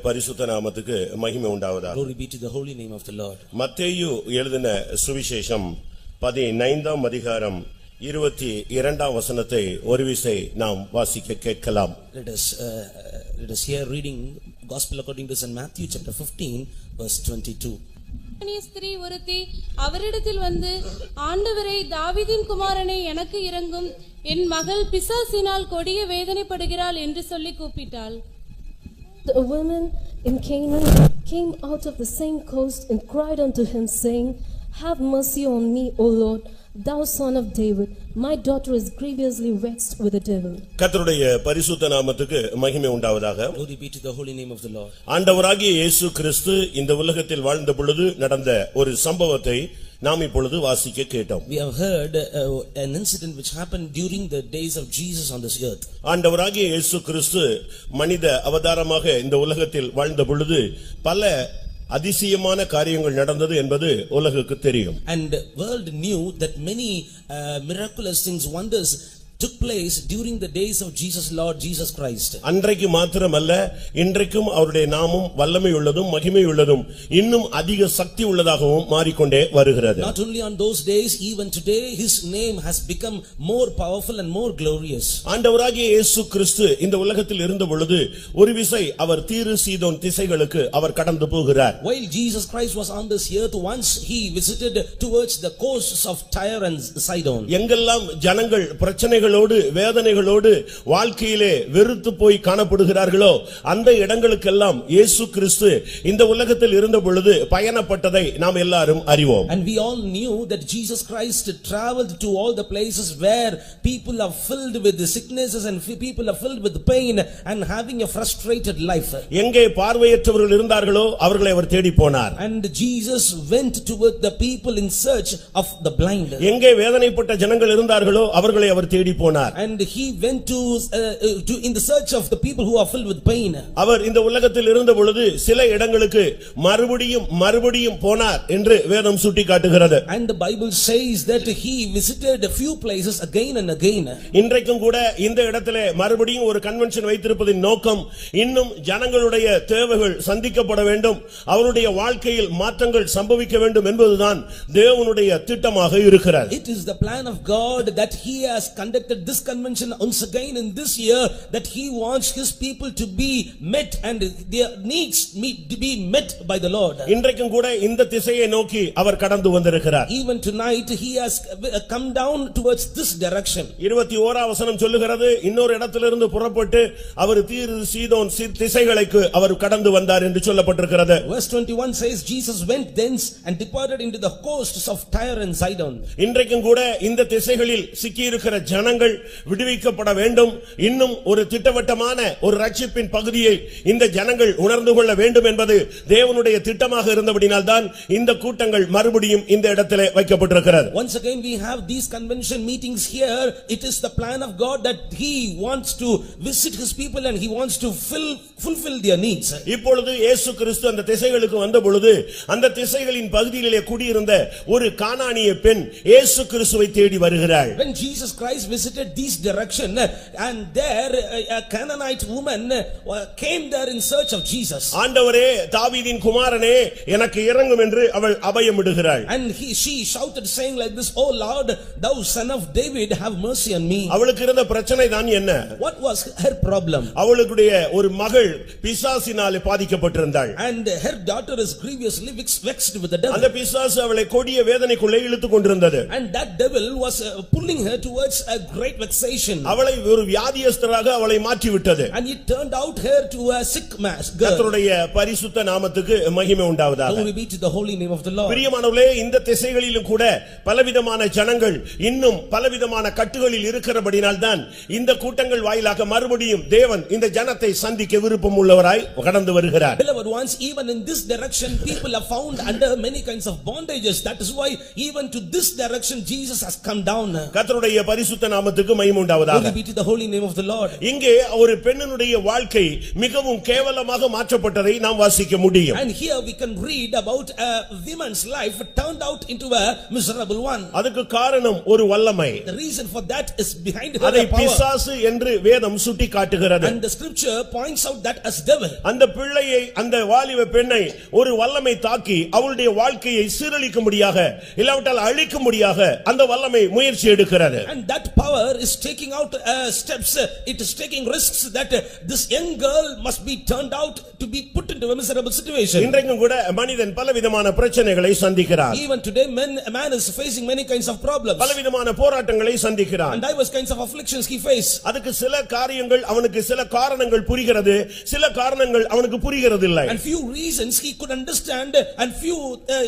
பரிசுத்த நாமத்துக்கு மகிமை உண்டாவதாக. Glory be to the holy name of the Lord. மத்தேயு எழுதின சுவிசேஷம் 15ஆம் அதிகாரம் 22ஆம் வசனத்தை ஒரு விசை நாம் வாசிக்க கேட்கலாம். Let us hear reading Gospel according to St. Matthew chapter 15 verse 22. ஸ்திரீ ஒருத்தி அவரிடத்தில் வந்து, ஆண்டவரே, தாவீதின் குமாரனே, எனக்கு இரங்கும், என் மகள் பிசாசினால் கொடிய வேதனைப்படுகிறாள் என்று சொல்லி கூப்பிட்டாள். A woman in Canaan came out of the same coast and cried unto him, saying, Have mercy on me, O Lord, thou son of David. My daughter is grievously vexed with the devil. கர்த்தருடைய பரிசுத்த நாமத்துக்கு மகிமை உண்டாவதாக. Glory be to the holy name of the Lord. ஆண்டவராகிய இயேசு கிறிஸ்து இந்த உலகத்தில் வாழ்ந்த பொழுது நடந்த ஒரு சம்பவத்தை நாம் இப்பொழுது வாசிக்க கேட்டோம். We have heard an incident which happened during the days of Jesus on this earth. ஆண்டவராகிய இயேசு கிறிஸ்து மனித அவதாரமாக இந்த உலகத்தில் வாழ்ந்த பொழுது பல அதிசயமான காரியங்கள் நடந்தது என்பது உலகுக்கு தெரியும். And the world knew that many miraculous things, wonders took place during the days of Jesus Lord Jesus Christ. அன்றைக்கு மாத்திரமல்ல, இன்றைக்கும் அவருடைய நாமம் வல்லமை உள்ளதும் மகிமை உள்ளதும் இன்னும் அதிக சக்தி உள்ளதாகவும் மாறிக்கொண்டே வருகிறது. Not only on those days, even today his name has become more powerful and more glorious. ஆண்டவராகிய இயேசு கிறிஸ்து இந்த உலகத்தில் இருந்த பொழுது ஒரு விசை அவர் தீரு சீதோன் திசைகளுக்கு அவர் கடந்து போகிறார். While Jesus Christ was on this earth, once he visited towards the coasts of Tyre and Sidon. எங்கெல்லாம் ஜனங்கள் பிரச்சனைகளோடு வேதனைகளோடு வாழ்க்கையிலே வெறுத்து போய் காணப்படுகிறார்களோ அந்த இடங்களுக்கெல்லாம் இயேசு கிறிஸ்து இந்த உலகத்தில் இருந்த பொழுது பயணப்பட்டதை நாம் எல்லாரும் அறிவோம். And we all knew that Jesus Christ traveled to all the places where people are filled with the sicknesses and people are filled with pain and having a frustrated life. எங்கே பார்வையற்றவர்கள் இருந்தார்களோ அவர்களை அவர் தேடி போனார். And Jesus went toward the people in search of the blind. எங்கே வேதனைப்பட்ட ஜனங்கள் இருந்தார்களோ அவர்களை அவர் தேடி போனார். And he went to in the search of the people who are filled with pain. அவர் இந்த உலகத்தில் இருந்த பொழுது சில இடங்களுக்கு மறுபடியும் போனார் என்று வேதம் சுட்டிக்காட்டுகிறது. And the Bible says that he visited a few places again and again. இன்றைக்கும் கூட இந்த இடத்திலே மறுபடியும் ஒரு கன்வென்ஷன் வைத்திருப்பதின் நோக்கம் இன்னும் ஜனங்களுடைய தேவைகள் சந்திக்கப்பட வேண்டும், அவருடைய வாழ்க்கையில் மாற்றங்கள் சம்பவிக்க வேண்டும் என்பதுதான் தேவனுடைய திட்டமாக இருக்கிறது. It is the plan of God that he has conducted this convention once again in this year, that he wants his people to be met and their needs to be met by the Lord. இன்றைக்கும் கூட இந்த திசையை நோக்கி அவர் கடந்து வந்திருக்கிறார். Even tonight he has come down towards this direction. 21ஆம் வசனம் சொல்லுகிறது, இன்னொரு இடத்திலிருந்து புறப்பட்டு அவர் தீரு சீதோன் திசைகளுக்கு அவர் கடந்து வந்தார் என்று சொல்லப்பட்டிருக்கிறது. Verse 21 says Jesus went thence and departed into the coasts of Tyre and Sidon. இன்றைக்கும் கூட இந்த திசைகளில் சிக்கி இருக்கிற ஜனங்கள் விடுவிக்கப்பட வேண்டும், இன்னும் ஒரு திட்டவட்டமான ஒரு ரட்சிப்பின் பகுதியை இந்த ஜனங்கள் உணர்ந்து கொள்ள வேண்டும் என்பது தேவனுடைய திட்டமாக இருந்தபடியால் தான் இந்த கூட்டங்கள் மறுபடியும் இந்த இடத்திலே வைக்கப்பட்டிருக்கிறது. Once again we have these convention meetings here. It is the plan of God that he wants to visit his people and he wants to fulfill their needs. இப்பொழுது இயேசு கிறிஸ்து அந்த திசைகளுக்கு வந்த பொழுது அந்த திசைகளின் பகுதியிலே குடியிருந்த ஒரு கானானிய பெண் இயேசு கிறிஸ்துவை தேடி வருகிறாள். When Jesus Christ visited this direction, and there a Canaanite woman came there in search of Jesus. ஆண்டவரே, தாவீதின் குமாரனே, எனக்கு இரங்கும் என்று அவள் அபயமிடுகிறாள். And she shouted saying like this, Oh Lord, thou son of David, have mercy on me. அவளுக்கு இருந்த பிரச்சனை தான் என்ன? What was her problem? அவளுடைய ஒரு மகள் பிசாசினாலே பாதிக்கப்பட்டிருந்தாள். And her daughter is grievously vexed with the devil. அந்த பிசாசு அவளை கொடிய வேதனைக்குள்ளே இழுத்துக் கொண்டிருந்தது. And that devil was pulling her towards a great vexation. அவளை ஒரு வியாதியஸ்தராக அவளை மாற்றி விட்டது. And it turned out her to a sick girl. கர்த்தருடைய பரிசுத்த நாமத்துக்கு மகிமை உண்டாவதாக. Glory be to the holy name of the Lord. பிரியமானவர்களே, இந்த திசைகளிலும் கூட பலவிதமான ஜனங்கள் இன்னும் பலவிதமான கட்டுகளில் இருக்கிறபடியால் தான் இந்த கூட்டங்கள் வாயிலாக மறுபடியும் தேவன் இந்த ஜனத்தை சந்திக்க விருப்பம் உள்ளவராய் கடந்து வருகிறார். Beloved ones, even in this direction people are found under many kinds of bondages. That is why even to this direction Jesus has come down. கர்த்தருடைய பரிசுத்த நாமத்துக்கு மகிமை உண்டாவதாக. Glory be to the holy name of the Lord. இங்கே ஒரு பெண்ணினுடைய வாழ்க்கை மிகவும் கேவலமாக மாற்றப்பட்டதை நாம் வாசிக்க முடியும். And here we can read about a woman's life turned out into a miserable one. அதுக்கு காரணம் ஒரு வல்லமை. The reason for that is behind her அதை power. பிசாசு என்று வேதம் சுட்டிக்காட்டுகிறது. And the scripture points out that as devil. அந்த பிள்ளையை அந்த வாலிப பெண்ணை ஒரு வல்லமை தாக்கி அவளுடைய வாழ்க்கையை சீரழிக்கும்படியாக இல்லாவிட்டால் அழிக்கும்படியாக அந்த வல்லமை முயற்சி எடுக்கிறது. And that power is taking out steps, it is taking risks that this young girl must be turned out to be put into a miserable situation. இன்றைக்கும் கூட மனிதன் பலவிதமான பிரச்சனைகளை சந்திக்கிறான். Even today a man is facing many kinds of problems. பலவிதமான போராட்டங்களை சந்திக்கிறான். And diverse kinds of afflictions he face. அதுக்கு சில காரியங்கள் அவனுக்கு சில காரணங்கள் புரிகிறது, சில காரணங்கள் அவனுக்கு புரிகிறது இல்லை. And few reasons he could understand and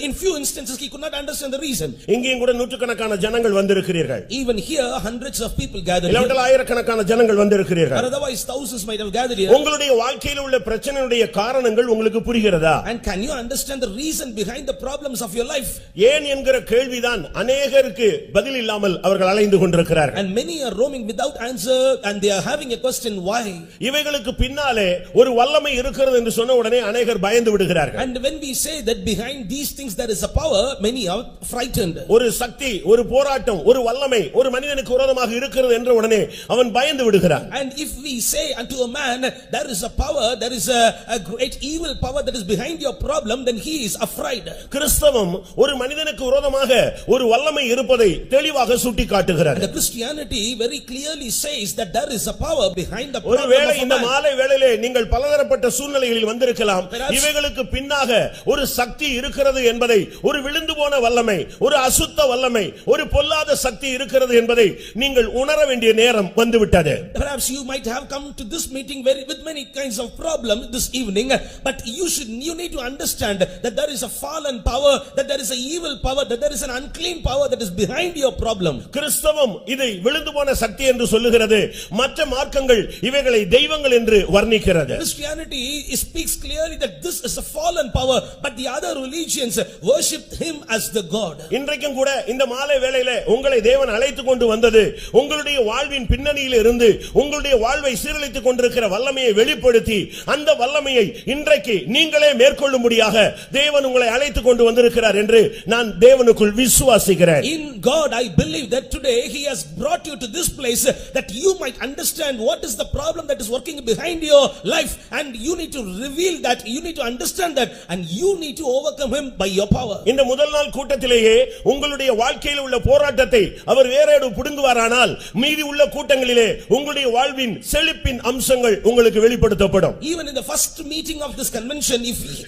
in few instances he could not understand the reason. இங்கேயும் கூட நூற்றுக்கணக்கான ஜனங்கள் வந்திருக்கிறீர்கள். Even here hundreds of people gathered. இல்லாவிட்டால் ஆயிரக்கணக்கான ஜனங்கள் வந்திருக்கிறீர்கள். Or otherwise thousands might have gathered here. உங்களுடைய வாழ்க்கையில் உள்ள பிரச்சனையுடைய காரணங்கள் உங்களுக்கு புரிகிறதா? And can you understand the reason behind the problems of your life? ஏன் என்கிற கேள்விதான் அநேகருக்கு பதில் இல்லாமல் அவர்கள் அலைந்து கொண்டிருக்கிறார்கள். And many are roaming without answer and they are having a question why. இவைகளுக்கு பின்னாலே ஒரு வல்லமை இருக்கிறது என்று சொன்ன உடனே அநேகர் பயந்து விடுகிறார்கள். And when we say that behind these things there is a power, many are frightened. ஒரு சக்தி, ஒரு போராட்டம், ஒரு வல்லமை ஒரு மனிதனுக்கு விரோதமாக இருக்கிறது என்ற உடனே அவன் பயந்து விடுகிறான். And if we say unto a man there is a power, there is a great evil power that is behind your problem, then he is afraid. கிறிஸ்தவம் ஒரு மனிதனுக்கு விரோதமாக ஒரு வல்லமை இருப்பதை தெளிவாக சுட்டிக்காட்டுகிறது. And the Christianity very clearly says that there is a power behind the problem ஒருவேளை of a இந்த man. மாலை வேளையிலே நீங்கள் பலதரப்பட்ட சூழ்நிலைகளில் வந்திருக்கலாம். இவைகளுக்கு பின்னாக ஒரு சக்தி இருக்கிறது என்பதை, ஒரு விழுந்து போன வல்லமை, ஒரு அசுத்த வல்லமை, ஒரு பொல்லாத சக்தி இருக்கிறது என்பதை நீங்கள் உணர வேண்டிய நேரம் வந்துவிட்டது. Perhaps you might have come to this meeting with many kinds of problems this evening, but you need to understand that there is a fallen power, that there is a evil power, that there is an unclean power that is behind your problem. கிறிஸ்தவம் இதை விழுந்து போன சக்தி என்று சொல்லுகிறது. மற்ற மார்க்கங்கள் இவைகளை தெய்வங்கள் என்று வர்ணிக்கிறது. Christianity speaks clearly that this is a fallen power, but the other religions worship him as the God. இன்றைக்கும் கூட இந்த மாலை வேளையிலே உங்களை தேவன் அழைத்துக் கொண்டு வந்தது உங்களுடைய வாழ்வின் பின்னணியில் இருந்து உங்களுடைய வாழ்வை சீரழித்துக் கொண்டிருக்கிற வல்லமையை வெளிப்படுத்தி அந்த வல்லமையை இன்றைக்கு நீங்களே மேற்கொள்ளும்படியாக தேவன் உங்களை அழைத்துக் கொண்டு வந்திருக்கிறார் என்று நான் தேவனுக்குள் விசுவாசிக்கிறேன். In God I believe that today he has brought you to this place that you might understand what is the problem that is working behind your life, and you need to reveal that, you need to understand that, and you need to overcome him by your power. இந்த முதல் நாள் கூட்டத்திலேயே உங்களுடைய வாழ்க்கையில் உள்ள போராட்டத்தை அவர் வேறேடு புடுங்குவாரானால் மீதி உள்ள கூட்டங்களிலே உங்களுடைய வாழ்வின் செழிப்பின் அம்சங்கள் உங்களுக்கு வெளிப்படுத்தப்படும். Even in the first meeting of this convention,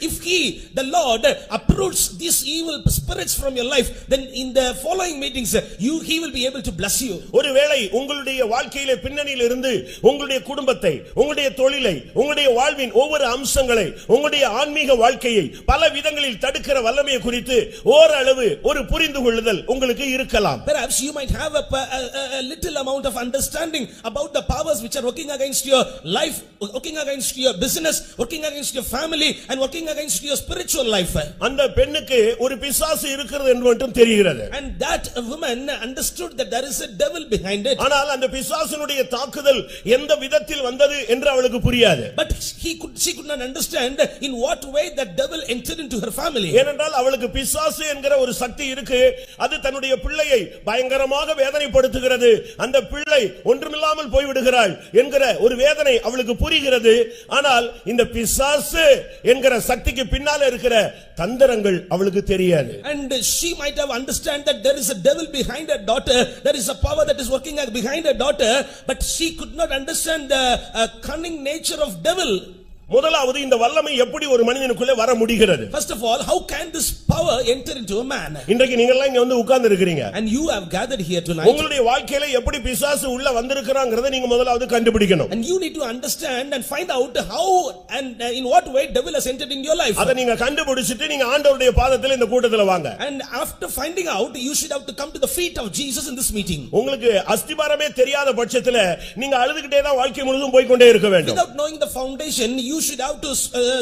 if he the Lord uproots these evil spirits from your life, then in the following meetings he will be able to bless you. ஒருவேளை உங்களுடைய வாழ்க்கையிலே பின்னணியில் இருந்து உங்களுடைய குடும்பத்தை, உங்களுடைய தொழிலை, உங்களுடைய வாழ்வின் ஒவ்வொரு அம்சங்களை, உங்களுடைய ஆன்மீக வாழ்க்கையை பல விதங்களில் தடுக்கிற வல்லமையை குறித்து ஓரளவு ஒரு புரிந்து கொள்ளுதல் உங்களுக்கு இருக்கலாம். Perhaps you might have a little amount of understanding about the powers which are working against your life, working against your business, working against your family, and working against your spiritual life. அந்த பெண்ணுக்கு ஒரு பிசாசு இருக்கிறது என்று மட்டும் தெரிகிறது. And that woman understood that there is a devil behind it. ஆனால் அந்த பிசாசினுடைய தாக்குதல் எந்த விதத்தில் வந்தது என்று அவளுக்கு புரியாது. But she could not understand in what way that devil entered into her family. ஏனென்றால் அவளுக்கு பிசாசு என்கிற ஒரு சக்தி இருக்கு. அது தன்னுடைய பிள்ளையை பயங்கரமாக வேதனைப்படுத்துகிறது. அந்த பிள்ளை ஒன்றுமில்லாமல் போய்விடுகிறாள் என்கிற ஒரு வேதனை அவளுக்கு புரிகிறது. ஆனால் இந்த பிசாசு என்கிற சக்திக்கு பின்னால இருக்கிற தந்திரங்கள் அவளுக்கு தெரியாது. And she might have understand that there is a devil behind her daughter, there is a power that is working behind her daughter, but she could not understand the cunning nature of devil. முதலாவது இந்த வல்லமை எப்படி ஒரு மனிதனுக்குள்ளே வர முடிகிறது? First of all, how can this power enter into a man? இன்றைக்கு நீங்க எல்லாம் இங்க வந்து உட்கார்ந்து இருக்கீங்க. And you have gathered here tonight. உங்களுடைய வாழ்க்கையில எப்படி பிசாசு உள்ள வந்திருக்காங்கறதை நீங்க முதலாவது கண்டுபிடிக்கணும். And you need to understand and find out how and in what way devil has entered in your life. அத நீங்க கண்டுபிடிச்சிட்டு நீங்க ஆண்டவருடைய பாதத்தில் இந்த கூட்டத்துல வாங்க. And after finding out, you should have to come to the feet of Jesus in this meeting. உங்களுக்கு அஸ்திபாரமே தெரியாத பட்சத்துல நீங்க அழுதுகிட்டே தான் வாழ்க்கை முழுதும் போய் கொண்டே இருக்க வேண்டும். Without knowing the foundation, you should have to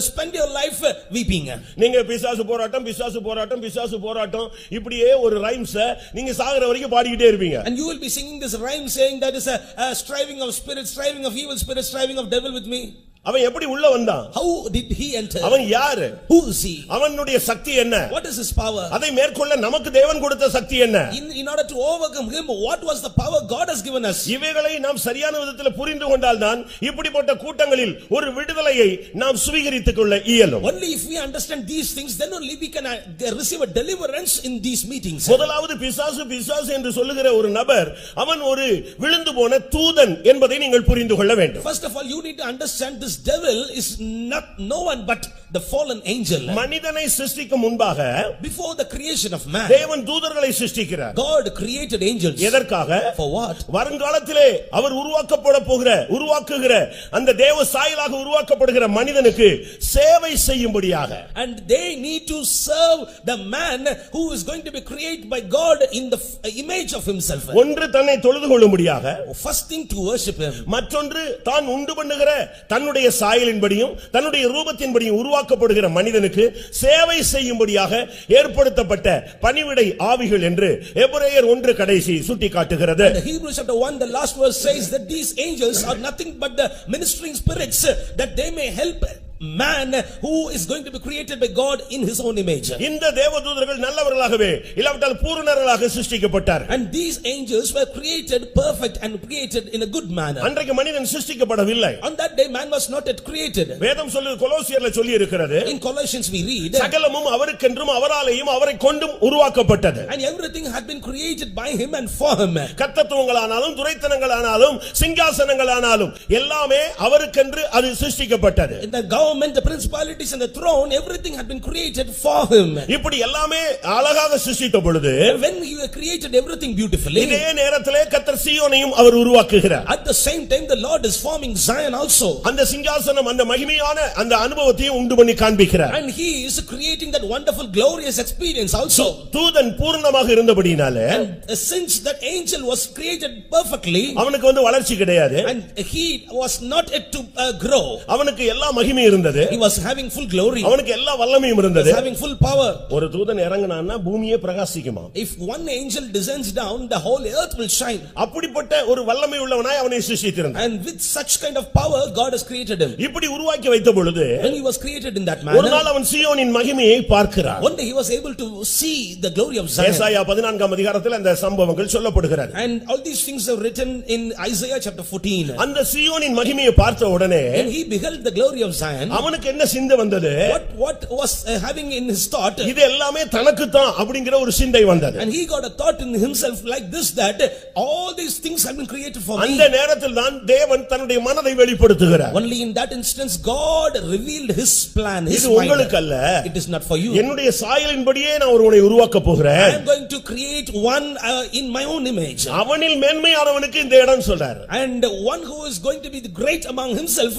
spend your life weeping. நீங்க பிசாசு போராட்டம் பிசாசு போராட்டம் பிசாசு போராட்டம் இப்படியே ஒரு ரைம்ஸ் நீங்க சாகற வரைக்கும் பாடிக்கிட்டே இருப்பீங்க. And you will be singing this rhyme saying that is a striving of spirit, striving of evil spirit, striving of devil with me. அவன் எப்படி உள்ள வந்தான்? How did he enter? அவன் யாரு? Who is he? அவனுடைய சக்தி என்ன? What is his power? அதை மேற்கொள்ள நமக்கு தேவன் கொடுத்த சக்தி என்ன? In order to overcome him, what was the power God has given us? இவைகளை நாம் சரியான விதத்தில் புரிந்து கொண்டால்தான் இப்படிப்பட்ட கூட்டங்களில் ஒரு விடுதலையை நாம் சுவீகரித்துக் கொள்ள இயலும். Only if we understand these things, then only we can receive a deliverance in these meetings. முதலாவது பிசாசு பிசாசு என்று சொல்லுகிற ஒரு நபர் அவன் ஒரு விழுந்து போன தூதன் என்பதை நீங்கள் புரிந்து கொள்ள வேண்டும். First of all, you need to understand this devil is not no one but the fallen angel. மனிதனை சிருஷ்டிக்கும் முன்பாக Before the creation of man, தேவன் தூதர்களை சிருஷ்டிக்கிறார். God created angels. எதற்காக? For what? வருங்காலத்திலே அவர் உருவாக்குகிற அந்த தேவ சாயலாக உருவாக்கப்படுகிற மனிதனுக்கு சேவை செய்யும்படியாக. And they need to serve the man who is going to be created by God in the image of himself. ஒன்று தன்னை தொழுது கொள்ளும்படியாக, First thing to worship him. மற்றொன்று தான் உண்டு பண்ணுகிற தன்னுடைய சாயலின்படியும் தன்னுடைய ரூபத்தின்படியும் உருவாக்கப்படுகிற மனிதனுக்கு சேவை செய்யும்படியாக ஏற்படுத்தப்பட்ட பணிவிடை ஆவிகள் என்று எபிரேயர் 1 கடைசி சுட்டிக்காட்டுகிறது. The Hebrews chapter 1 the last verse says that these angels are nothing but the ministering spirits that they may help man who is going to be created by God in his own image. இந்த தேவதூதர்கள் நல்லவர்களாகவே இல்லாவிட்டால் பூரணர்களாக சிருஷ்டிக்கப்பட்டார்கள். And these angels were created perfect and created in a good manner. அன்றைக்கு மனிதன் சிருஷ்டிக்கப்படவில்லை. On that day man was not yet created. வேதம் சொல்லுது, கொலோசியர்ல சொல்லி இருக்கிறது, In Colossians we read, சகலமும் அவருக்கென்றும் அவராலேயும் அவரை கொண்டும் உருவாக்கப்பட்டது. and everything had been created by him and for him. கர்த்தத்துவங்களானாலும் துரைத்தனங்களானாலும் சிங்காசனங்களானாலும் எல்லாமே அவருக்கென்று அது சிருஷ்டிக்கப்பட்டது. In the government, the principalities and the throne, everything had been created for him. இப்படி எல்லாமே அழகாக சிருஷ்டித்த பொழுது When he created everything beautifully, இதே நேரத்திலே கர்த்தர் சீயோனையும் அவர் உருவாக்குகிறார். at the same time the Lord is forming Zion also. அந்த சிங்காசனம் அந்த மகிமையான அந்த அனுபவத்தையும் உண்டு பண்ணி காண்பிக்கிறார். And he is creating that wonderful glorious experience also. தூதன் பூர்ணமாக இருந்தபடினாலே, And since that angel was created perfectly, அவனுக்கு வளர்ச்சி கிடையாது. and he was not yet to grow, அவனுக்கு எல்லா மகிமையும் இருந்தது. he was having full glory, அவனுக்கு எல்லா வல்லமையும் he இருந்தது. was having full power. ஒரு தூதன் இறங்குனான்னா பூமியே பிரகாசிக்குமா? If one angel descends down, the whole earth will shine. அப்படிப்பட்ட ஒரு வல்லமை உள்ளவனாய் அவனை சிருஷ்டித்திருந்தான். And with such kind of power God has created him. இப்படி உருவாக்கி வைத்த பொழுது When he was created in that ஒரு manner, நாள் அவன் சீயோனின் மகிமையை பார்க்கிறான். one day he was able to see the glory of Zion. ஏசாயா 14ஆம் அதிகாரத்தில் அந்த சம்பவங்கள் சொல்லப்படுகிறது. And all these things are written in Isaiah chapter 14. அந்த சீயோனின் மகிமையை பார்த்த உடனே When he beheld the glory of Zion, அவனுக்கு என்ன சிந்தை வந்தது? what was having in his thought, இது எல்லாமே தனக்கு தான் அப்படிங்கிற ஒரு சிந்தை வந்தது. and he got a thought in himself like this, that all these things have been created for me. அந்த நேரத்தில் தான் தேவன் தன்னுடைய மனதை வெளிப்படுத்துகிறார். Only in that instance God revealed his plan, his இது mind. உங்களுக்கு அல்ல, It is not for you. என்னுடைய சாயலின்படியே நான் ஒருவனை உருவாக்க I போகிறேன். am going to create one in my own image. அவனில் மேன்மையானவனுக்கு இந்த இடம் சொல்றார். And one who is going to be the great among himself,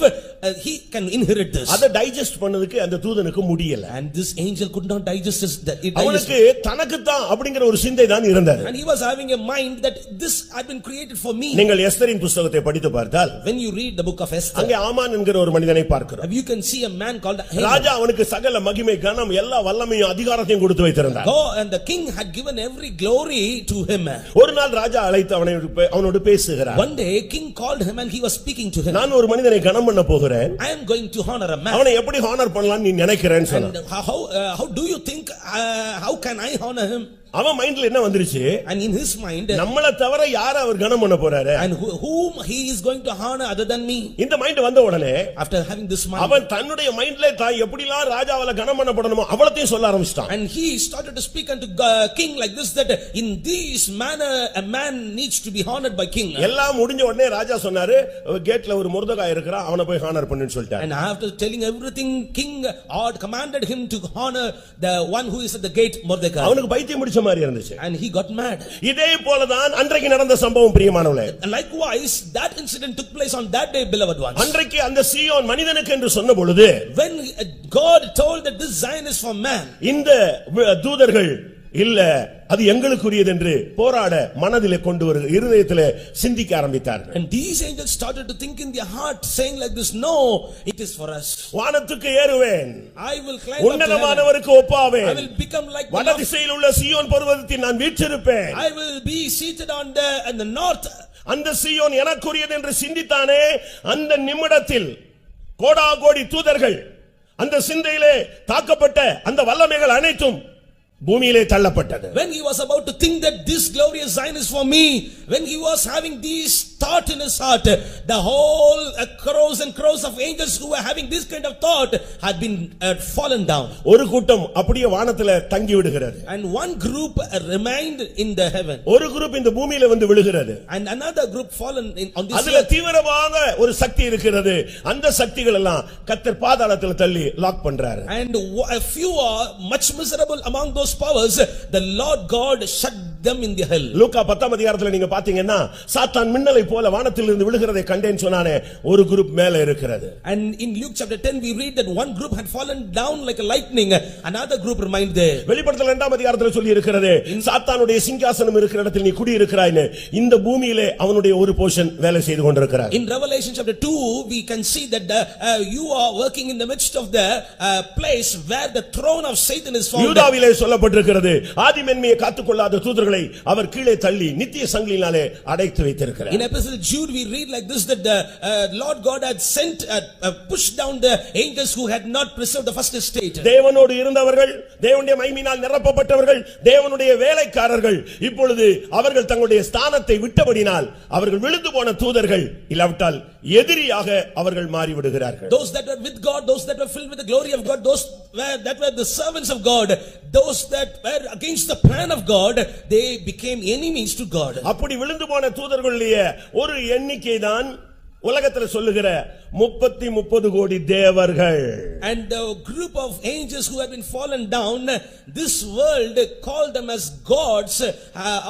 he can inherit this. அதை டைஜஸ்ட் பண்ணதுக்கு அந்த தூதனுக்கு முடியல. And this angel could not digest it. அவனுக்கு தனக்கு தான் அப்படிங்கிற ஒரு சிந்தை தான் இருந்தது. And he was having a mind that this had been created for me. நீங்கள் எஸ்தரின் புத்தகத்தை படித்து பார்த்தால், When you read the book of Esther, அங்கே ஆமான் என்கிற ஒரு மனிதனை பார்க்கிறோம். you can see a man called Haman. ராஜா அவனுக்கு சகல மகிமை கனம் எல்லா வல்லமையும் அதிகாரத்தையும் கொடுத்து வைத்திருந்தார். And the king had given every glory to him. ஒரு நாள் ராஜா அழைத்து அவனோடு பேசுகிறார். One day king called him and he was speaking to him. நான் ஒரு மனிதனை கனம் பண்ண போகிறேன். I am going to honor a man. அவனை எப்படி ஹானர் பண்ணலாம் நீ நினைக்கிறேன்னு சொன்னான். And how do you think, how can I honor him? அவன் மைண்ட்ல என்ன வந்துருச்சு? And in his mind, நம்மள தவிர யாரை அவர் கனம் பண்ண போறாரு? and whom he is going to honor other than me? இந்த மைண்ட் வந்த உடனே After having this mind, அவன் தன்னுடைய மைண்ட்ல தான் எப்படிலாம் ராஜாவால கனம் பண்ணப்படணுமோ அவளத்தையும் சொல்ல ஆரம்பிச்சான். and he started to speak unto king like this, that in this manner a man needs to be honored by king. எல்லாம் முடிஞ்ச உடனே ராஜா சொன்னாரு, கேட்ல ஒரு முர்தகாய் இருக்கிறான், அவனை போய் ஹானர் பண்ணுன்னு சொல்லிட்டார். And after telling everything, king commanded him to honor the one who is at the gate, Mordecai. அவனுக்கு பைத்தியம் முடிச்ச மாதிரி இருந்துச்சு. And he got mad. இதே போலதான் அன்றைக்கு நடந்த சம்பவம் பிரியமானவர்களே. Likewise that incident took place on that day, beloved ones. அன்றைக்கு அந்த சீயோன் மனிதனுக்கு என்று சொன்ன பொழுது, when God told that this Zion is for man, இந்த தூதர்கள் இல்ல அது எங்களுக்குரியது என்று போராட மனதிலே கொண்டு வரு இருதயத்திலே சிந்திக்க ஆரம்பித்தார்கள். And these angels started to think in their heart saying like this, no, it is for us. வானத்துக்கு ஏறுவேன், I will climb up to heaven. உன்னதமானவருக்கு ஒப்பாவேன், I will become like the வடதிசையில் உள்ள சீயோன் பர்வதத்தில் நான் வீற்றிருப்பேன். I will be seated on the north. அந்த சீயோன் எனக்குரியது என்று சிந்தித்தானே, அந்த நிமிடத்தில் கோடாகோடி தூதர்கள் அந்த சிந்தையிலே தாக்கப்பட்ட அந்த வல்லமைகள் அனைத்தும் பூமியிலே தள்ளப்பட்டது. When he was about to think that this glorious Zion is for me, when he was having these thought in his heart, the whole crores and crores of angels who were having this kind of thought had been fallen down. ஒரு கூட்டம் அப்படியே வானத்திலே தங்கி விடுகிறது. And one group remained in the heaven. ஒரு group இந்த பூமியிலே வந்து விழுகிறது. And another group fallen on this அதுல earth. தீவிரமான ஒரு சக்தி இருக்கிறது. அந்த சக்திகள் எல்லாம் கர்த்தர் பாதாளத்தில் தள்ளி லாக் பண்றாரு. And a few are much miserable among those powers, the Lord God shut them in the hell. லூக்கா 10ஆம் அதிகாரத்துல நீங்க பாத்தீங்கன்னா சாத்தான் மின்னலை போல வானத்திலிருந்து விழுகிறதை கண்டேன் சொன்னானே, ஒரு குரூப் மேலே இருக்கிறது. And in Luke chapter 10 we read that one group had fallen down like a lightning, another group remained there. வெளிப்படுத்தல் 2ஆம் அதிகாரத்துல சொல்லி இருக்கிறது, சாத்தானுடைய சிங்காசனம் இருக்கிற இடத்தில் நீ குடி இருக்கிறாய்னு. இந்த பூமியிலே அவனுடைய ஒரு போர்ஷன் வேலை செய்து கொண்டிருக்கிறார். In Revelation chapter 2 we can see that you are working in the midst of the place where the throne of Satan is found. யூதாவிலே சொல்லப்பட்டிருக்கிறது, ஆதிமென்மையை காத்துக்கொள்ளாத தூதர்களை அவர் கீழே தள்ளி நித்திய சங்கிலினாலே அடைத்து வைத்திருக்கிறார். In epistle Jude we read like this, that the Lord God had sent pushed down the angels who had not preserved the first estate. தேவனோடு இருந்தவர்கள், தேவனுடைய மகிமையினால் நிரப்பப்பட்டவர்கள், தேவனுடைய வேலைக்காரர்கள் இப்பொழுது அவர்கள் தங்களுடைய ஸ்தானத்தை விட்டபடினால் அவர்கள் விழுந்து போன தூதர்கள் இல்லாவிட்டால் எதிரியாக அவர்கள் மாறிவிடுகிறார்கள். Those that were with God, those that were filled with the glory of God, those that were the servants of God, those that were against the plan of God, they became enemies to God. அப்படி விழுந்து போன தூதர்களுடைய ஒரு எண்ணிக்கை தான் உலகத்துல சொல்லுகிற 30 கோடி தேவர்கள். And the group of angels who have been fallen down, this world called them as gods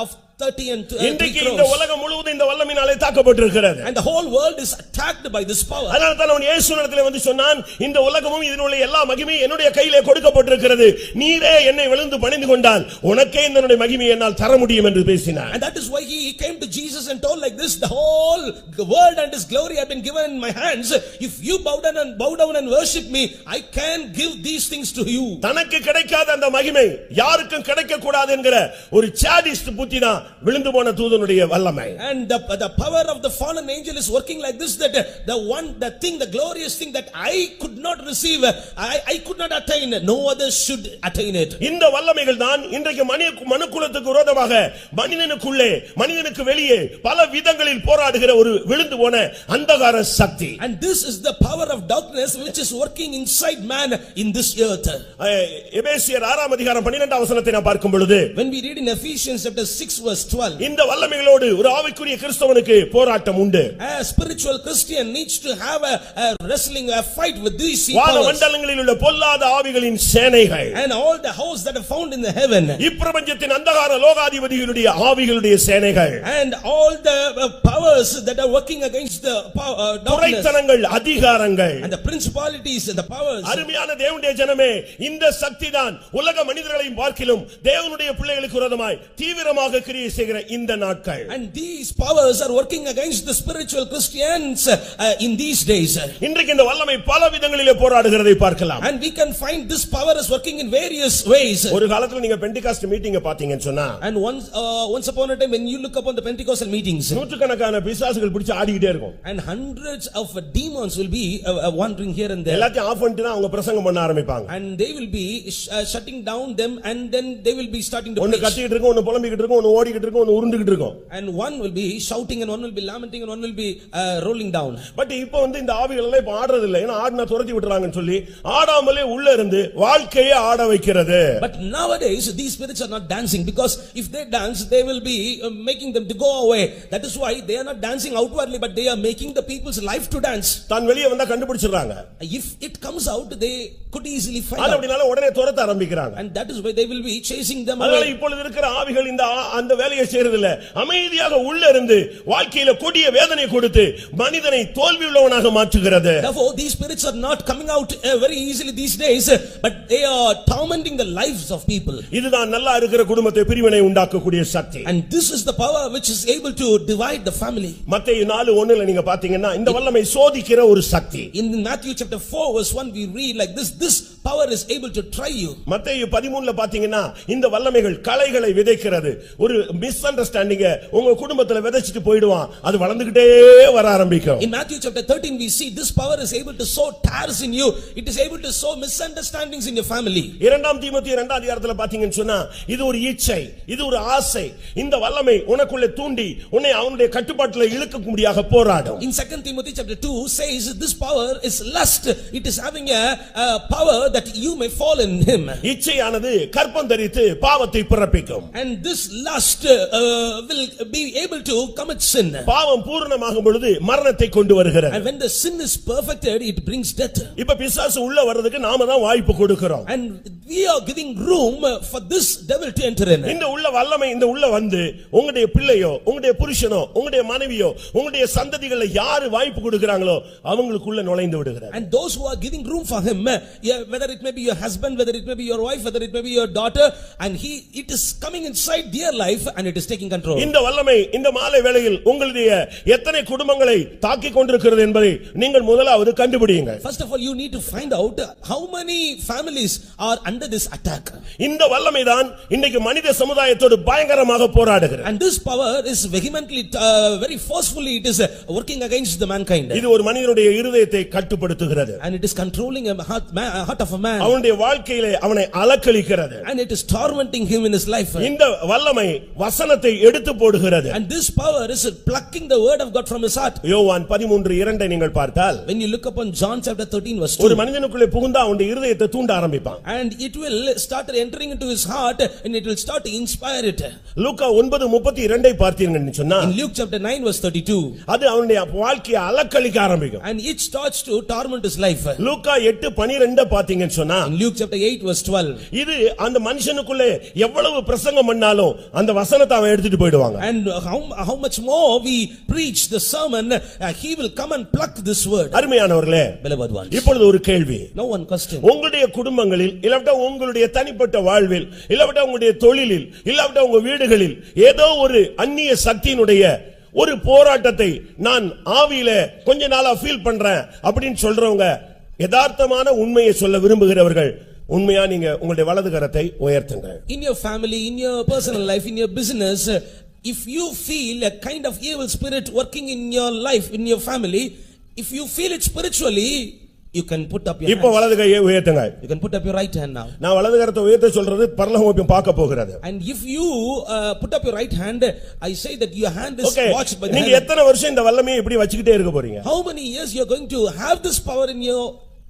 of 30 and 3 இன்றைக்கு crores. இந்த உலகம் முழுவதும் இந்த வல்லமையினாலே தாக்கப்பட்டிருக்கிறது. And the whole world is attacked by this power. அதனால தான் அவன் இயேசுவினிடத்திலே வந்து சொன்னான், இந்த உலகமும் இதனுடைய எல்லா மகிமையும் என்னுடைய கையிலே கொடுக்கப்பட்டிருக்கிறது, நீரே என்னை விழுந்து பணிந்து கொண்டால் உனக்கே என்னுடைய மகிமையை என்னால் தர முடியும் என்று பேசினார். And that is why he came to Jesus and told like this, the whole world and his glory have been given in my hands. If you bow down and worship me, I can give these things to you. தனக்கு கிடைக்காத அந்த மகிமை யாருக்கும் கிடைக்க கூடாது என்கிற ஒரு sadist புத்திதான் விழுந்து போன தூதனுடைய வல்லமை. And the power of the fallen angel is working like this, that the glorious thing that I could not receive, I could not attain, no others should attain it. இந்த வல்லமைகள் தான் இன்றைக்கு மனுக்குலத்துக்கு விரோதமாக மனிதனுக்குள்ளே மனிதனுக்கு வெளியே பல விதங்களில் போராடுகிற ஒரு விழுந்து போன அந்தகார சக்தி. And this is the power of darkness which is working inside man in this earth. எபேசியர் 6ஆம் அதிகாரம் 12ஆம் வசனத்தை நாம் பார்க்கும் பொழுது, when we read in Ephesians chapter 6 verse 12, இந்த வல்லமைகளோடு ஒரு ஆவிக்குரிய கிறிஸ்தவனுக்கு போராட்டம் உண்டு. A spiritual Christian needs to have a wrestling, a fight with these வான powers. மண்டலங்களில் உள்ள பொல்லாத ஆவிகளின் சேனைகள், And all the hosts that are found in the heaven. இப்பிரபஞ்சத்தின் அந்தகார லோகாதிபதிகளுடைய ஆவிகளுடைய சேனைகள். And all the powers that are working against the darkness. துரைத்தனங்கள், அதிகாரங்கள். And the principalities and the powers. அருமையான தேவனுடைய ஜனமே, இந்த சக்திதான் உலக மனிதர்களையும் பார்க்கிலும் தேவனுடைய பிள்ளைகளுக்கு விரோதமாய் தீவிரமாக கிரியை செய்கிற இந்த நாட்கள். And these powers are working against the spiritual Christians in these days. இன்றைக்கு இந்த வல்லமை பல விதங்களிலே போராடுகிறதை பார்க்கலாம். And we can find this power is working in various ways. ஒரு காலத்துல நீங்க பெண்டிகாஸ்ட் மீட்டிங்க பாத்தீங்கன்னு சொன்னா, And once upon a time when you look upon the Pentecostal meetings, நூற்றுக்கணக்கான பிசாசுகள் பிடிச்சு ஆடிக்கிட்டே இருக்கும். and hundreds of demons will be wandering here and there. எல்லாத்தையும் ஆஃப் பண்ணிட்டு தான் அவங்க பிரசங்கம் பண்ண ஆரம்பிப்பாங்க. And they will be shutting down them, and then they will be starting to ஒன்னு preach. கத்திக்கிட்டு இருக்கும், ஒன்னு புலம்பிக்கிட்டு இருக்கும், ஒன்னு ஓடிக்கிட்டு இருக்கும், ஒன்னு உருண்டுகிட்டு இருக்கும். And one will be shouting, and one will be lamenting, and one will be rolling down. But இப்போ வந்து இந்த ஆவிகள் எல்லாம் இப்ப ஆடுறது இல்ல. ஏன்னா ஆடினா துரத்தி விட்டுறாங்கன்னு சொல்லி ஆடாமலே உள்ள இருந்து வாழ்க்கையை ஆட வைக்கிறது. But nowadays these spirits are not dancing, because if they dance they will be making them to go away. That is why they are not dancing outwardly, but they are making the people's life to dance. தான் வெளியே வந்தா கண்டுபிடிச்சிடுறாங்க. If it comes out they could easily find அது out. அப்படினால உடனே துரத்த ஆரம்பிக்கிறாங்க. And that is why they will be chasing them அதனால away. இப்பொழுது இருக்கிற ஆவிகள் இந்த அந்த வேலையை செய்யறது இல்ல, அமைதியாக உள்ள இருந்து வாழ்க்கையில கொடிய வேதனை கொடுத்து மனிதனை தோல்வி உள்ளவனாக மாற்றுகிறது. Therefore these spirits are not coming out very easily these days, but they are tormenting the lives of people. இதுதான் நல்லா இருக்கிற குடும்பத்தை பிரிவினை உண்டாக்கக்கூடிய சக்தி. And this is the power which is able to divide the family. மத்தேயு 4:1 நீங்க பாத்தீங்கன்னா இந்த வல்லமை சோதிக்கிற ஒரு சக்தி. In Matthew chapter 4 verse 1 we read like this power is able to try you. மத்தேயு 13ல பாத்தீங்கன்னா இந்த வல்லமைகள் களைகளை விதைக்கிறது. ஒரு மிஸ் அண்டர்ஸ்டாண்டிங்க உங்க குடும்பத்துல விதைச்சிட்டு போய்டுவான், அது வளர்ந்துகிட்டே வர ஆரம்பிக்கும். In Matthew chapter 13 we see this power is able to sow tares in you, it is able to sow misunderstandings in your family. 2 தீமோத்தேயு 2 அதிகாரத்துல பாத்தீங்கன்னு சொன்னா இது ஒரு இச்சை, இது ஒரு ஆசை. இந்த வல்லமை உனக்குள்ள தூண்டி உன்னை அவனுடைய கட்டுப்பாட்டுல இழுக்கக்கூடியதாக போராடும். In 2 Timothy chapter 2 says this power is lust, it is having a power that you may fall in him. இச்சையானது கற்பம் தரித்து பாவத்தை பிறப்பிக்கும். And this lust will be able to commit sin. பாவம் பூரணமாகும் பொழுது மரணத்தை கொண்டு வருகிறது. And when the sin is perfected it brings death. இப்ப பிசாசு உள்ள வர்றதுக்கு நாம தான் வாய்ப்பு கொடுக்கிறோம். And we are giving room for this devil to enter in. இந்த உள்ள வல்லமை இந்த உள்ள வந்து உங்களுடைய பிள்ளையோ உங்களுடைய புருஷனோ உங்களுடைய மனைவியோ உங்களுடைய சந்ததிகளை யாரு வாய்ப்பு கொடுக்கறாங்களோ அவங்களுக்குள்ள நுழைந்து விடுகிறார். And those who are giving room for him, whether it may be your husband, whether it may be your wife, whether it may be your daughter, and it is coming inside their life and it is taking control. இந்த வல்லமை இந்த மாலை வேளையில் உங்களுடைய எத்தனை குடும்பங்களை தாக்கிக் கொண்டிருக்கிறது என்பதை நீங்கள் முதலாவது கண்டுபிடியுங்கள். First of all you need to find out how many families are under this attack. இந்த வல்லமை தான் இன்னைக்கு மனித சமுதாயத்தோடு பயங்கரமாக போராடுகிறது. And this power is vehemently very forcefully it is working against the mankind. இது ஒரு மனிதனுடைய இருதயத்தை கட்டுப்படுத்துகிறது. And it is controlling a heart of a man. அவனுடைய வாழ்க்கையிலே அவனை அலக்களிக்கிறது. And it is tormenting him in his life. இந்த வல்லமை வசனத்தை எடுத்து போடுகிறது. And this power is plucking the word of God from his heart. யோவான் 13:2 நீங்கள் பார்த்தால் when you look upon John chapter 13 verse 2 ஒரு மனிதனுக்குள்ளே புகுந்தா அவனுடைய இருதயத்தை தூண்ட ஆரம்பிப்பான். and it will start entering into his heart and it will start to inspire it. லூக்கா 9:32 பார்த்தீங்கன்னு சொன்னா in Luke chapter 9 verse 32 அது அவனுடைய வாழ்க்கையை அலக்களிக்க ஆரம்பிக்கும். and it starts to torment his life. லூக்கா 8:12 பார்த்தீங்கன்னு சொன்னா in Luke chapter 8 verse 12 இது அந்த மனுஷனுக்குள்ளே எவ்வளவு பிரசங்கம் பண்ணாலும் அந்த வசனத்தை அவன் எடுத்துட்டு போய்டுவாங்க. and how much more we preach the sermon he will come and pluck this word. அருமையானவர்களே, beloved ones, இப்பொழுது ஒரு கேள்வி. no one question. உங்களுடைய குடும்பங்களில் இல்லவட்ட உங்களுடைய தனிப்பட்ட வாழ்வில் இல்லவட்ட உங்களுடைய தொழிலில் இல்லவட்ட உங்க வீடுகளில் ஏதோ ஒரு அந்நிய சக்தியினுடைய ஒரு போராட்டத்தை நான் ஆவியில கொஞ்ச நாளா ஃபீல் பண்றேன் அப்படின்னு சொல்றவங்க யதார்த்தமான உண்மையை சொல்ல விரும்புகிறவர்கள் உண்மையா நீங்க உங்களுடைய வலது கரத்தை உயர்த்துங்க. in your family, in your personal life, in your business, if you feel a kind of evil spirit working in your life, in your family, if you feel it spiritually, you can put up your இப்போ hands. வலது கையை உயர்த்துங்க. You can put up your right hand now. நான் வலது கரத்தை உயர்த்த சொல்றது பரலோகம் பார்க்க போகிறது. And if you put up your right hand, I say that your hand is watched by the நீங்க hand. எத்தனை வருஷம் இந்த வல்லமையை இப்படி வச்சுக்கிட்டே இருக்க போறீங்க? How many years you are going to have this power in your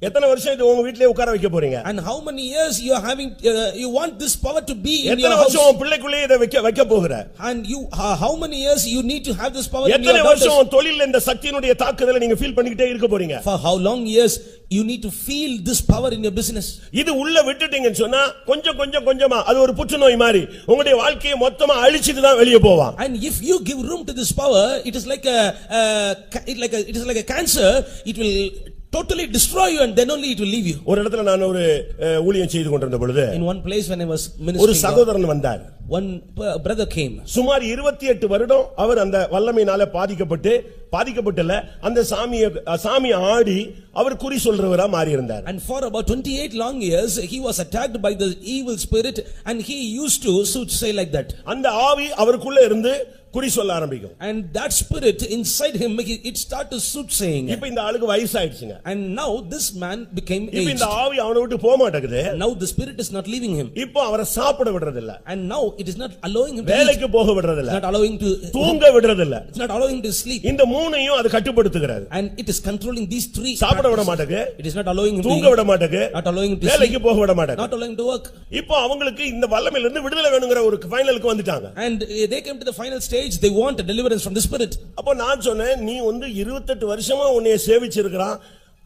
எத்தனை வருஷம் இது உங்க வீட்லயே உட்கார வைக்க போறீங்க? and how many years you are having you want this power to be in your எத்தனை house? வருஷம் உங்க பிள்ளைக்குள்ளே இத வைக்க போற? and you how many years you need to have this power in your எத்தனை daughters? வருஷம் தொழில்ல இந்த சக்தியினுடைய தாக்குதலை நீங்க ஃபீல் பண்ணிட்டே இருக்க போறீங்க? for how long years you need to feel this power in your business? இது உள்ள விட்டுட்டீங்கன்னு சொன்னா கொஞ்சமா அது ஒரு புற்றுநோய் மாதிரி உங்களுடைய வாழ்க்கையை மொத்தமா அழிச்சிட்டு தான் வெளிய போவான். and if you give room to this power, it is like a cancer, it will totally destroy you and then only it will leave you. ஒரு இடத்துல நான் ஒரு ஊழியம் செய்து கொண்டிருந்த பொழுது in one place when I was ஒரு ministering, சகோதரன் வந்தார். one brother came. சுமார் 28 வருடம் அவர் அந்த வல்லமையினால பாதிக்கப்பட்டல அந்த சாமியை ஆடி அவர் குறி சொல்றவரா மாறி இருந்தார். and for about 28 long years he was attacked by the evil spirit and he used to say like that. அந்த ஆவி அவருக்குள்ள இருந்து குறி சொல்ல ஆரம்பிக்கும். and that spirit inside him, it started to soothsaying. இப்போ இந்த ஆளுக்கு வயசாயிடுச்சுங்க. and now this man became aged. இப்போ இந்த ஆவி அவனை விட்டு போக மாட்டேங்குது. now the spirit is not leaving him. இப்போ அவரை சாப்பிட விடுறது இல்ல. and now it is not allowing him to வேலைக்கு போக விடுறது இல்ல. not allowing to தூங்க விடுறது இல்ல. it's not allowing to sleep. இந்த மூணையும் அது கட்டுப்படுத்துகிறது. and it is controlling these three. சாப்பிட விட மாட்டேங்குது. it is not allowing him தூங்க விட மாட்டேங்குது. not allowing him to வேலைக்கு போக விட மாட்டேங்குது. not allowing to work. இப்போ அவங்களுக்கு இந்த வல்லமையில இருந்து விடுதலை வேணும்ங்கற ஒரு ஃபைனலுக்கு வந்துட்டாங்க. and they came to the final stage, they want a deliverance from the spirit. அப்போ நான் சொன்னேன், நீ 28 வருஷமா உன்னை சேவிச்சிருக்கறான்,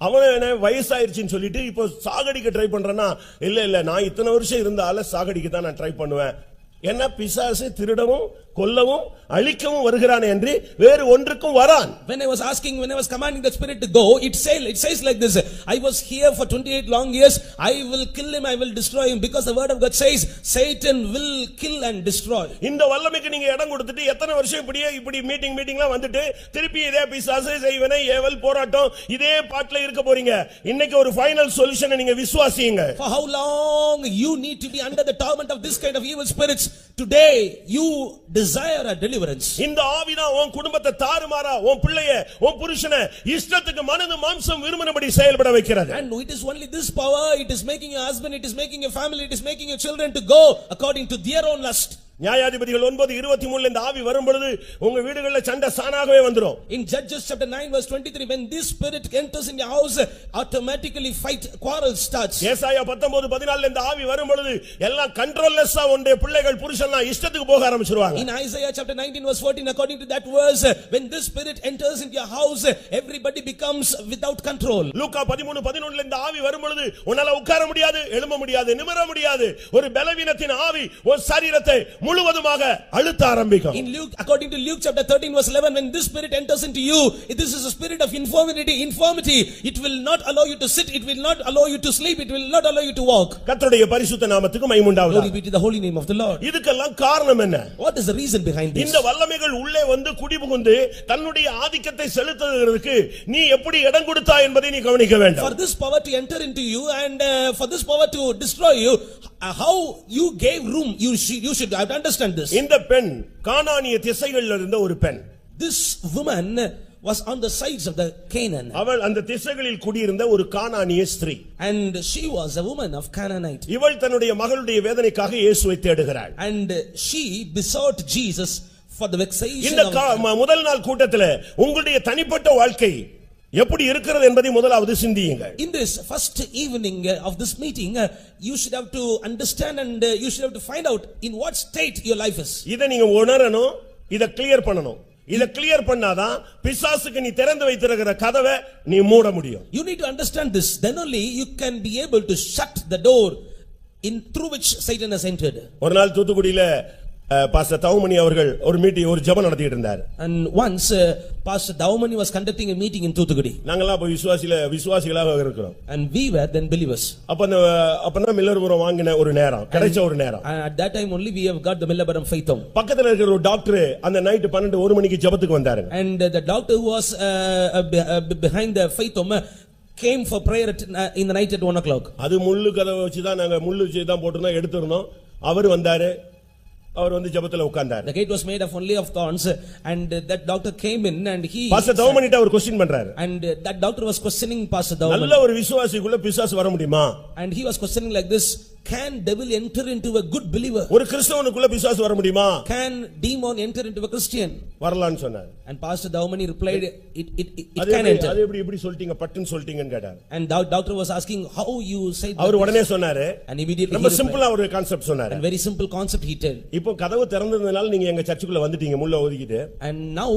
அவனே என்ன வயசாயிருச்சுன்னு சொல்லிட்டு இப்போ சாகடிக்க ட்ரை பண்றேன்னா இல்ல நான் இத்தனை வருஷம் இருந்தால சாகடிக்க தான் நான் ட்ரை பண்ணுவேன் என்ன பிசாசு திருடவும் கொல்லவும் அழிக்கவும் வருகிறான் என்று வேறு ஒன்றுக்கும் வரான். When I was commanding the spirit to go, it says like this, I was here for 28 long years, I will kill him, I will destroy him, because the word of God says Satan will kill and destroy. இந்த வல்லமைக்கு நீங்க இடம் கொடுத்துட்டு எத்தனை வருஷம் இப்படி மீட்டிங்லாம் வந்துட்டு திருப்பி இதே பிசாசு செய்வனை ஏவல் போராட்டம் இதே பாட்டுல இருக்க போறீங்க. இன்னைக்கு ஒரு ஃபைனல் சொல்யூஷனை நீங்க விசுவாசியுங்க. For how long you need to be under the torment of this kind of evil spirits? Today you desire a deliverance. இந்த ஆவிதான் உன் குடும்பத்தை தாறுமாறா உன் பிள்ளைய உன் புருஷனை இஷ்டத்துக்கு மனது மாம்சம் விரும்பினபடி செயல்பட வைக்கிறது. And it is only this power, it is making your husband, it is making your family, it is making your children to go according to their own lust. நியாயாதிபதிகள் 9:23 இந்த ஆவி வரும் பொழுது உங்க வீடுகளில் சண்டை சானாகவே வந்துரும். In Judges chapter 9 verse 23, when this spirit enters in your house, automatically quarrel starts. ஏசாயா 19:14 இந்த ஆவி வரும் பொழுது எல்லாம் கண்ட்ரோல்லெஸ்ஸா உன்னுடைய பிள்ளைகள் புருஷன்லாம் இஷ்டத்துக்கு போக ஆரம்பிச்சிடுவாங்க. In Isaiah chapter 19 verse 14, according to that verse, when this spirit enters into your house, everybody becomes without control. லூக்கா 13:11 இந்த ஆவி வரும் பொழுது உன்னால உட்கார முடியாது, எழும்ப முடியாது, நிமிர முடியாது. ஒரு பலவீனத்தின் ஆவி உன் சரீரத்தை முழுவதுமாக அழுத்த ஆரம்பிக்கும். In Luke, according to Luke chapter 13 verse 11, when this spirit enters into you, this is a spirit of infirmity. It will not allow you to sit, it will not allow you to sleep, it will not allow you to walk. கர்த்தருடைய பரிசுத்த நாமத்துக்கு மகிமை உண்டாவதாக. Glory be to the holy name of the Lord. இதுக்கெல்லாம் காரணம் என்ன? What is the reason behind this? இந்த வல்லமைகள் உள்ளே வந்து குடிபுகுந்து தன்னுடைய ஆதிக்கத்தை செலுத்துவதற்கு நீ எப்படி இடம் கொடுத்தாய் என்பதை நீ கவனிக்க வேண்டும். For this power to enter into you and for this power to destroy you, how you gave room, you should have to understand this. இந்த பெண் கானானிய திசைகளில் இருந்த ஒரு பெண். This woman was on the sides of the Canaan. அவள் அந்த திசைகளில் குடியிருந்த ஒரு கானானிய ஸ்திரீ. And she was a woman of Canaanite. இவள் தன்னுடைய மகளுடைய வேதனைக்காக இயேசுவை தேடுகிறாள். And she besought Jesus for the vexation இந்த of முதல் நாள் கூட்டத்தில் உங்களுடைய தனிப்பட்ட வாழ்க்கை எப்படி இருக்கிறது என்பதை முதலாவது சிந்தியுங்கள். In this first evening of this meeting, you should have to understand and you should have to find out in what state your life is. இத நீங்க உணரணும், இத கிளியர் பண்ணணும். இத கிளியர் பண்ணாதான் பிசாசுக்கு நீ திறந்து வைத்திருக்கிற கதவை நீ மூட முடியும். You need to understand this, then only you can be able to shut the door through which Satan has entered. ஒரு நாள் தூத்துக்குடியில பாஸ்டர் தவுமணி அவர்கள் ஒரு ஜெபம் நடத்திட்டு இருந்தார். And once Pastor Daumani was conducting a meeting in Thuthukudi. நாங்கலாம் போய் விசுவாசிகளாக இருக்கிறோம். And we were then believers. அப்பனா மில்லர்புரம் வாங்கின ஒரு நேரம், கிடைச்ச ஒரு நேரம். At that time only we have got the Millabaram faith home. பக்கத்துல இருக்கிற ஒரு டாக்டர் அந்த நைட் 12 மணிக்கு ஜெபத்துக்கு வந்தாரு. And the doctor who was behind the faith home came for prayer in the night at 1 o'clock. அது முள்ளு கதவை வச்சு தான் நாங்க முள்ளு வச்சு தான் போட்டுறோம் எடுத்துறோம். அவர் வந்தாரு. அவர் வந்து ஜெபத்துல உட்கார்ந்தார். The gate was made of only of thorns and that doctor came in and he pastor தவுமணிட்ட அவர் क्वेश्चन பண்றாரு. And that doctor was questioning Pastor Daumani. நல்ல ஒரு விசுவாசிக்குள்ள பிசாசு வர முடியுமா? And he was questioning like this, can devil enter into a good believer? ஒரு கிறிஸ்தவனுக்குள்ள பிசாசு வர முடியுமா? Can demon enter into a Christian? வரலாம்னு சொன்னார். And Pastor Daumani replied, it can enter. அது எப்படி சொல்லிட்டீங்க பட்டுன்னு சொல்லிட்டீங்கன்னு கேட்டார். And doctor was asking how you said that. அவர் உடனே சொன்னாரு. And immediately ரொம்ப சிம்பிளா ஒரு கான்செப்ட் சொன்னாரு. And very simple concept he told. இப்போ கதவு திறந்ததனால நீங்க எங்க சர்ச்சுக்குள்ள வந்துட்டீங்க முள்ள ஒதுக்கிட்டு. And now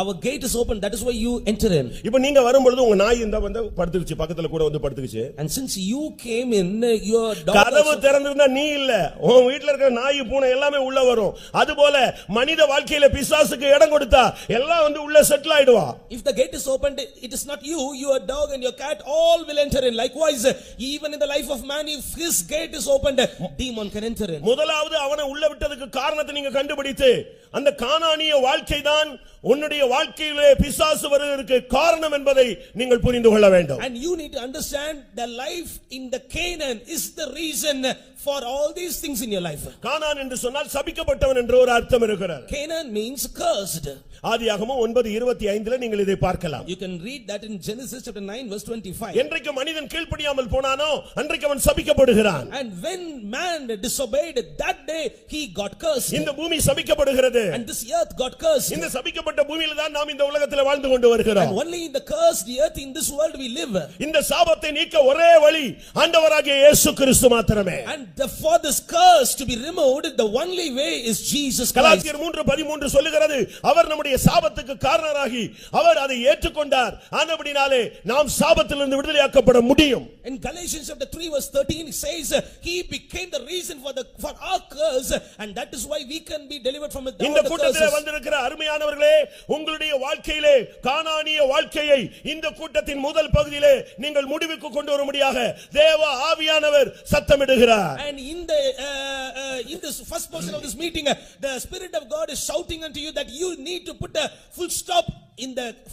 our gate is open, that is why you enter in. இப்போ நீங்க வரும்போது உங்க நாய் இந்த வந்து படுத்துக்கிச்சு, பக்கத்துல கூட வந்து படுத்துக்கிச்சு. And since you came in, your dog கதவு திறந்திருந்தா நீ இல்ல, உன் வீட்ல இருக்கிற நாய் பூனை எல்லாமே உள்ள வரும். அதுபோல மனித வாழ்க்கையில பிசாசுக்கு இடம் கொடுத்தா எல்லாம் வந்து உள்ள settle ஆயிடுவா. If the gate is opened, it is not you, your dog and your cat all will enter in. Likewise, even in the life of man, if his gate is opened, demon can enter in. முதலாவது அவனை உள்ள விட்டதுக்கு காரணத்தை நீங்க கண்டுபிடித்து அந்த கானானிய வாழ்க்கை தான் உன்னுடைய வாழ்க்கையிலே பிசாசு வருவதற்கு காரணம் என்பதை நீங்கள் புரிந்து கொள்ள வேண்டும். And you need to understand the life in the Canaan is the reason for all these things in your life. கானான் என்று சொன்னால் சபிக்கப்பட்டவன் என்ற ஒரு அர்த்தம் இருக்கிறது. Canaan means cursed. ஆதியாகமம் 9:25 நீங்கள் இதை பார்க்கலாம். You can read that in Genesis chapter 9 verse 25. என்றைக்கு மனிதன் கீழ்ப்படியாமல் போனானோ அன்றைக்கு அவன் சபிக்கப்படுகிறான். And when man disobeyed, that day he got cursed. இந்த பூமி சபிக்கப்படுகிறது. சபிக்கப்பட்டது. And this earth got cursed. இந்த சபிக்கப்பட்ட பூமியில தான் நாம் இந்த உலகத்தில் வாழ்ந்து கொண்டு வருகிறோம். And only in the cursed earth in this world we live. இந்த சாபத்தை நீக்க ஒரே வழி ஆண்டவராகிய இயேசு கிறிஸ்து மாத்திரமே. And for this curse to be removed, the only way is Jesus Christ. கலாத்தியர் 3:13 சொல்லுகிறது, அவர் நம்முடைய சாபத்துக்கு காரணராகி அவர் அதை ஏற்றுக்கொண்டார். ஆனபடினாலே நாம் சாபத்திலிருந்து விடுதலையாக்கப்பட முடியும். In Galatians chapter 3 verse 13 it says he became the reason for our curse, and that is why we can be delivered from the இந்த கூட்டத்திலே curses. வந்திருக்கிற அருமையானவர்களே, உங்களுடைய வாழ்க்கையிலே கானானிய வாழ்க்கையை இந்த கூட்டத்தின் முதல் பகுதியிலே நீங்கள் முடிவுக்கு கொண்டு வரும்படியாக தேவ ஆவியானவர் சத்தமிடுகிறார். And in this first portion of this meeting the Spirit of God is shouting unto you that you need to put a full stop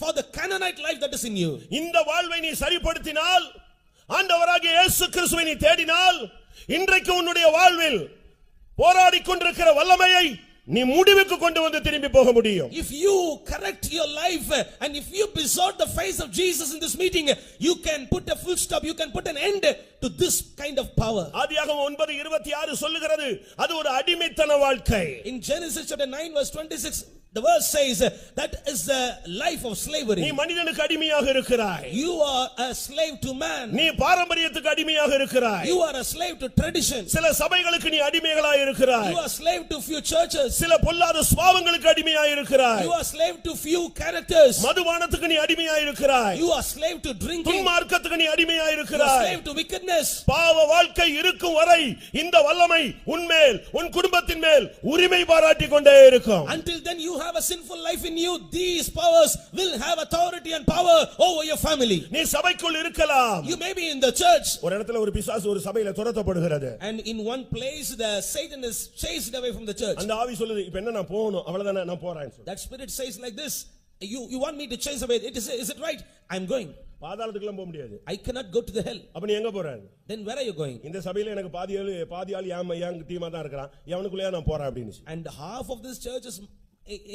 for the Canaanite life that is in you. இந்த வாழ்வை நீ சரிப்படுத்தினால், ஆண்டவராகிய இயேசு கிறிஸ்துவை நீ தேடினால், இன்றைக்கு உன்னுடைய வாழ்வில் போராடிக் கொண்டிருக்கிற வல்லமையை நீ முடிவுக்கு கொண்டு வந்து திரும்பி போக முடியும். If you correct your life and if you besought the face of Jesus in this meeting, you can put a full stop, you can put an end to this kind of power. ஆதியாகமம் 9:26 சொல்லுகிறது, அது ஒரு அடிமைத்தன வாழ்க்கை. In Genesis chapter 9 verse 26 the verse says that is the life of slavery. நீ மனிதனுக்கு அடிமையாக இருக்கிறாய். You are a slave to man. நீ பாரம்பரியத்துக்கு அடிமையாக இருக்கிறாய். You are a slave to tradition. சில சபைகளுக்கு நீ அடிமைகளாய் இருக்கிறாய். You are slave to few churches. சில பொல்லாத சுபாவங்களுக்கு அடிமையாய் இருக்கிறாய். You are slave to few characters. மதுபானத்துக்கு நீ அடிமையாய் இருக்கிறாய். You are slave to drinking. துன்மார்க்கத்துக்கு நீ அடிமையாய் You are இருக்கிறாய். slave to wickedness. பாவ வாழ்க்கை இருக்கும் வரை இந்த வல்லமை உன்மேல் உன் குடும்பத்தின் மேல் உரிமை பாராட்டிக் கொண்டே இருக்கும். Until then you have a sinful life in you, these powers will have authority and power over your family. நீ சபைக்குள் இருக்கலாம். You may be in the church. ஒரு இடத்துல ஒரு பிசாசு ஒரு சபையில துரத்தப்படுகிறது. And in one place the Satan is chased away from the church. அந்த ஆவி சொல்லுது, இப்போ என்ன நான் போகணும், அவ்வளவுதானே, நான் போறேன்னு சொல்லு. That spirit says like this, you want me to chase away, is it right? I'm going. பாதாளத்துக்குலாம் போக முடியாது. I cannot go to the hell. அப்ப நீ எங்க போற? Then where are you going? இந்த சபையில எனக்கு பாதி ஆள் ஏன் டீமா தான் இருக்கறான், எவனுக்குள்ளே நான் போறேன் அப்படினு. And half of this church is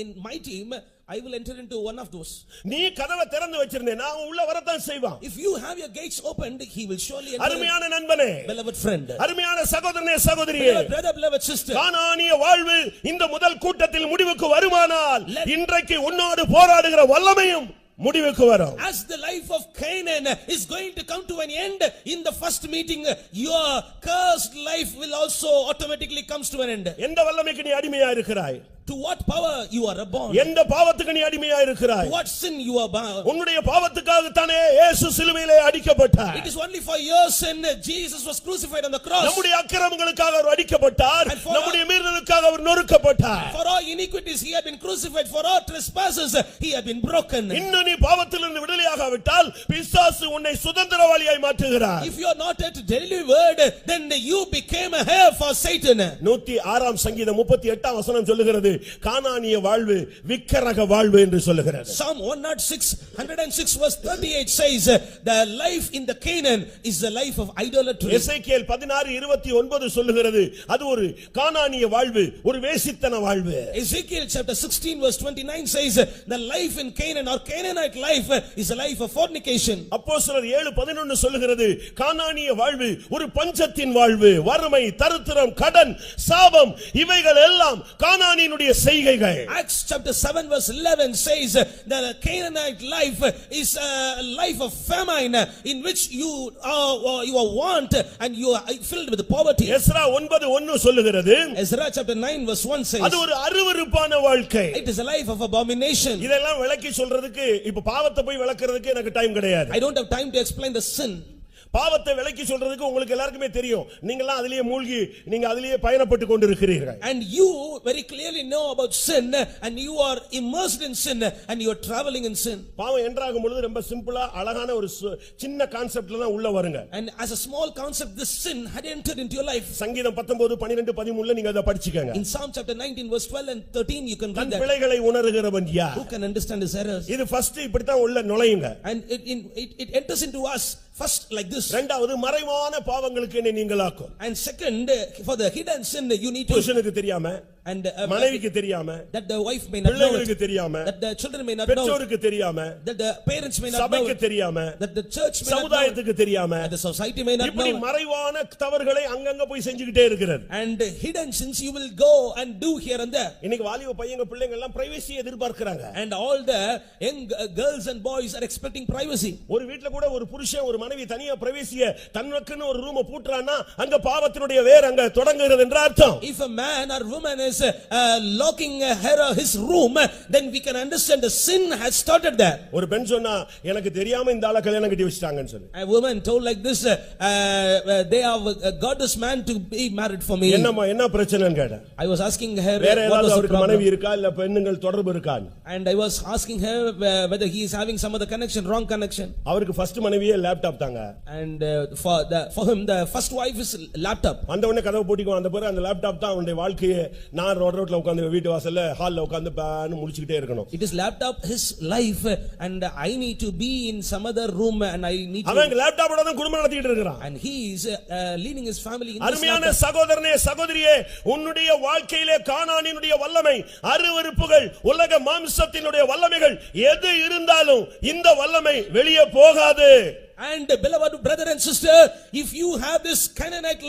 in my team, I will enter into one of those. நீ கதவை திறந்து வச்சிருந்தே, நான் உள்ள வரத்தான் செய்வான். If you have your gates opened, he will surely enter. அருமையான நண்பனே, beloved friend, அருமையான சகோதரனே சகோதரியே, brother, beloved sister, கானானிய வாழ்வு இந்த முதல் கூட்டத்தில் முடிவுக்கு வருமானால் இன்றைக்கு உன்னோடு போராடுகிற வல்லமையும் முடிவுக்கு வரும். As the life of Canaan is going to come to an end in the first meeting, your cursed life will also automatically comes to an end. எந்த வல்லமைக்கு நீ அடிமையா இருக்கிறாய்? To what power you are born? எந்த பாவத்துக்கு நீ அடிமையா இருக்கிறாய்? What sin you are bound? உன்னுடைய பாவத்துக்காக தானே இயேசு சிலுவையிலே அடிக்கப்பட்டார். It is only for your sin Jesus was crucified on the cross. நம்முடைய அக்கிரமங்களுக்காக அவர் அடிக்கப்பட்டார், நம்முடைய மீறலுக்காக அவர் நொறுக்கப்பட்டார். For our iniquities he had been crucified, for our trespasses he had been broken. இன்னும் நீ பாவத்திலிருந்து விடுதலையாகாவிட்டால் பிசாசு உன்னை சுதந்திரவாளியாய் மாற்றுகிறார். If you are not yet delivered, then you became a heir for Satan. 106 சங்கீதம் 38 வசனம் சொல்லுகிறது, கானானிய வாழ்வு விக்கிரக வாழ்வு என்று சொல்லுகிறது. Psalm 106 verse 38 says the life in the Canaan is the life of idolatry. எசேக்கியேல் 16:29 சொல்லுகிறது, அது ஒரு கானானிய வாழ்வு, ஒரு வேசித்தன வாழ்வு. Ezekiel chapter 16 verse 29 says the life in Canaan or Canaanite life is a life of fornication. அப்போஸ்தலர் 7:11 சொல்லுகிறது, கானானிய வாழ்வு ஒரு பஞ்சத்தின் வாழ்வு, வறுமை, தரித்திரம், கடன், சாபம், இவைகள் எல்லாம் கானானினுடைய செய்கைகள். Acts chapter 7 verse 11 says the Canaanite life is a life of famine in which you are want and you are filled with poverty. Ezra 9:1 சொல்லுகிறது, Ezra chapter 9 verse 1 says அது ஒரு அருவருப்பான வாழ்க்கை. it is a life of abomination. இதெல்லாம் விளக்கி சொல்றதுக்கு இப்ப பாவத்தை போய் விளக்குறதுக்கு எனக்கு டைம் கிடையாது. I don't have time to explain the sin. பாவத்தை விலக்கி சொல்றதுக்கு உங்களுக்கு எல்லாருக்குமே தெரியும். நீங்கலாம் அதிலேயே மூழ்கி நீங்க அதிலேயே பயணப்பட்டு கொண்டிருக்கிறீர்கள். And you very clearly know about sin and you are immersed in sin and you are traveling in sin. பாவம் என்றாகும் பொழுது ரொம்ப சிம்பிளா அழகான ஒரு சின்ன கான்செப்ட்ல தான் உள்ள வருங்க. And as a small concept this sin had entered into your life. சங்கீதம் 19:12-13 நீங்க அத படிச்சுக்கங்க. In Psalm chapter 19 verse 12 and 13 you can read than that. பிழைகளை உணர்கிறவன் யார்? Who can understand his errors? இது ஃபர்ஸ்ட் இப்படி தான் உள்ள நுழையுங்க. And it enters into us first like this. இரண்டாவது மறைவான பாவங்களுக்கு என்னை நீங்களாக்கும். And second for the hidden sin you need to புருஷனுக்கு தெரியாம and மனைவிக்கு தெரியாம, that the wife may not know பிள்ளைகளுக்கு it, தெரியாம, that the children may not know it, பெற்றோருக்கு தெரியாம, that the parents may not know சபைக்கு it, தெரியாம, that the church may not know it, சமுதாயத்துக்கு தெரியாம, that the society may not know இப்படி it. மறைவான தவறுகளை அங்கங்க போய் செஞ்சுக்கிட்டே இருக்கிறது. And hidden sins you will go and do here and there. இன்னைக்கு வாலிப பையங்க பிள்ளைங்க எல்லாம் privacy எதிர்பார்க்கறாங்க. And all the young girls and boys are expecting privacy. ஒரு வீட்ல கூட ஒரு புருஷன் ஒரு மனைவி தனியா பிரைவசியை தனக்குன்னு ஒரு ரூமை பூட்றானா அங்க பாவத்தினுடைய வேர் அங்க தொடங்குகிறது என்ற அர்த்தம். If a man or woman is locking her or his room, then we can understand the sin has started there. ஒரு பெண் சொன்னா எனக்கு தெரியாம இந்த ஆளை கல்யாணம் கட்டி வச்சிட்டாங்கன்னு சொல்லி. A woman told like this, they have got this man to be married for me. என்னம்மா என்ன பிரச்சனைன்னு கேட்டேன். I was asking her வேற what ஏதாவது was the அவருக்கு problem. மனைவி இருக்கா இல்ல பெண்ணுங்கள் தொடர்பு இருக்கா? And I was asking her whether he is having some other connection, wrong connection. அவருக்கு ஃபர்ஸ்ட் மனைவியே லேப்டாப் தாங்க. And for him the first wife is laptop. அந்த உடனே கதவு பூட்டிக்குவான். அந்த பிறகு அந்த லேப்டாப் தான் அவனுடைய வாழ்க்கையே. நான் ரோட்ல உட்கார்ந்து வீட்டு வாசல்ல ஹால்ல உட்கார்ந்து பான்னு முழிச்சிட்டே இருக்கணும். It is laptop his life, and I need to be in some other room, and I need to. அவன் லேப்டாப்போட தான் குடும்பம் நடத்திட்டு இருக்கான். And he is leading his family in அருமையான this laptop. சகோதரனே சகோதரியே, உன்னுடைய வாழ்க்கையிலே கானானினுடைய வல்லமை, அருவருப்புகள், உலக மாம்சத்தினுடைய வல்லமைகள் எது இருந்தாலும் இந்த வல்லமை வெளியே போகாது. And beloved brother and sister, if you have this Canaanite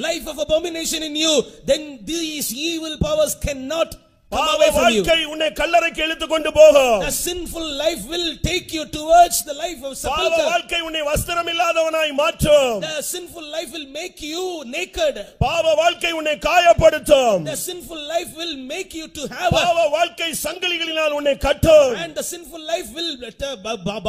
life of abomination in you, then these evil powers cannot come பாவ away from you. வாழ்க்கை உன்னை கல்லறைக்கு இழுத்து கொண்டு போகும். The sinful life will take you towards the life of பாவ sepulcher. வாழ்க்கை உன்னை வஸ்திரம் இல்லாதவனாய் மாற்றும். The sinful life will make you naked. பாவ வாழ்க்கை உன்னை காயப்படுத்தும். The sinful life will make you to have பாவ வாழ்க்கை சங்கிலிகளினால் உன்னை கட்டும். and the sinful life will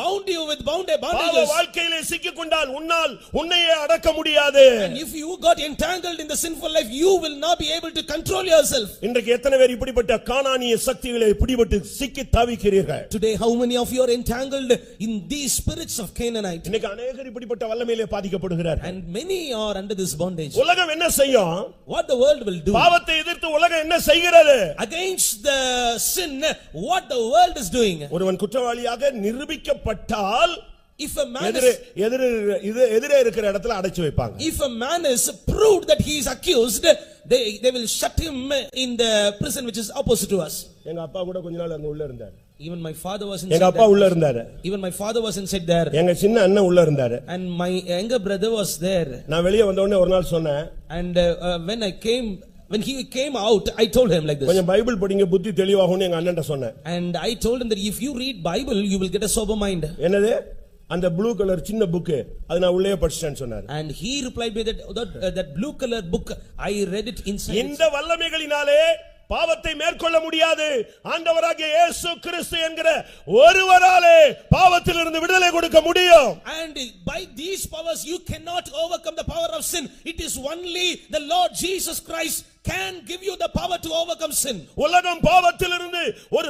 bound you with பாவ bondages. வாழ்க்கையிலே சிக்கிக்கொண்டால் உன்னால் உன்னையே அடக்க முடியாது. And if you got entangled in the sinful life, you will not be able to control yourself. இன்றைக்கு எத்தனை பேர் இப்படிப்பட்ட கானானிய சக்திகளை பிடிபட்டு சிக்கி தவிக்கிறீர்கள்? Today how many of you are entangled in these spirits of Canaanite? இன்னைக்கு अनेகர் இப்படிப்பட்ட வல்லமையிலே பாதிக்கப்படுகிறார்கள். And many are under this bondage. உலகம் என்ன செய்யும்? What the world will do பாவத்தை எதிர்த்து உலகம் என்ன செய்கிறது? against the sin, what the world is doing. ஒருவன் குற்றவாளியாக நிரூபிக்கப்பட்டால் If a man is, எதிரே இருக்கிற இடத்துல அடைச்சு வைப்பாங்க. if a man is proved that he is accused, they will shut him in the prison which is opposite to us. எங்க அப்பா கூட கொஞ்ச நாள் அங்க உள்ள இருந்தார். Even my father was எங்க inside அப்பா there. உள்ள இருந்தாரு. Even my father was inside there. எங்க சின்ன அண்ணன் உள்ள இருந்தாரு. And my younger brother was there. நான் வெளியே வந்த உடனே ஒரு நாள் சொன்னேன். And when he came out, I told him like this. கொஞ்சம் பைபிள் படிங்க புத்தி தெளிவாகும்னு எங்க அண்ணன்ட்ட சொன்னேன். And I told him that if you read Bible, you will get a sober mind. என்னது? அந்த ப்ளூ கலர் சின்ன புக் அது நான் உள்ளே படிச்சிட்டேன்னு சொன்னார். And he replied me that blue color book, I read it inside. இந்த வல்லமைகளினாலே பாவத்தை மேற்கொள்ள முடியாது. ஆண்டவராகிய இயேசு கிறிஸ்து என்கிற ஒருவராலே பாவத்திலிருந்து விடுதலை கொடுக்க முடியும். And by these powers you cannot overcome the power of sin. It is only the Lord Jesus Christ can give you the power to overcome sin. உலகம் பாவத்திலிருந்து ஒரு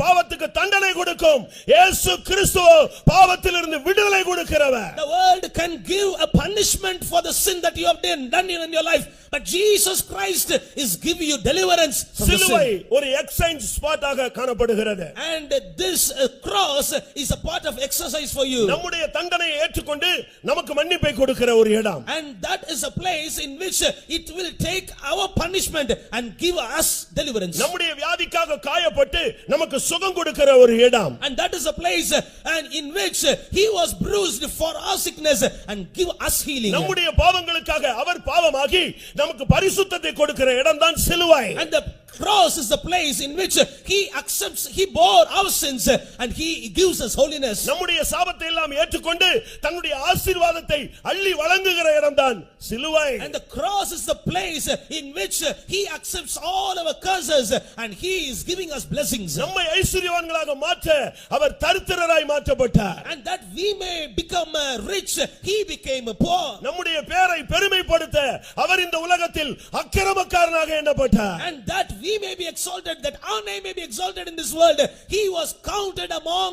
பாவத்துக்கு தண்டனை கொடுக்கும். இயேசு கிறிஸ்து பாவத்திலிருந்து விடுதலை கொடுக்கிறவர். The world can give a punishment for the sin that you have done in your life, but Jesus Christ is giving you deliverance from the சிலுவை sin. ஒரு எக்ஸ்சேஞ்ச் ஸ்பாட் ஆக காணப்படுகிறது. And this cross is a part of exercise for you. நம்முடைய தண்டனையை ஏற்றுக்கொண்டு நமக்கு மன்னிப்பை கொடுக்கிற ஒரு இடம். And that is a place in which it will take our punishment and give us deliverance. நம்முடைய வியாதிக்காக காயப்பட்டு நமக்கு சுகம் கொடுக்கிற ஒரு இடம். And that is a place and in which he was bruised for our sickness and give us healing. நம்முடைய பாவங்களுக்காக அவர் பாவமாகி நமக்கு பரிசுத்தத்தை கொடுக்கிற இடம் தான் சிலுவை. And the cross is the place in which he bore our sins and he gives us holiness. நம்முடைய சாபத்தை எல்லாம் ஏற்றுக்கொண்டு தன்னுடைய ஆசீர்வாதத்தை அள்ளி வழங்குகிற இடம் தான் சிலுவை. And the cross is the place in which he accepts all our curses and he is giving us blessings. நம்மை ஐஸ்வரியவான்களாக மாற்ற அவர் தரித்திரராய் மாற்றப்பட்டார். And that we may become rich, he became poor. நம்முடைய பேரை பெருமைப்படுத்த அவர் இந்த உலகத்தில் அக்கிரமக்காரனாக எண்ணப்பட்டார். And that we may be exalted, that our name may be exalted in this world, he was counted among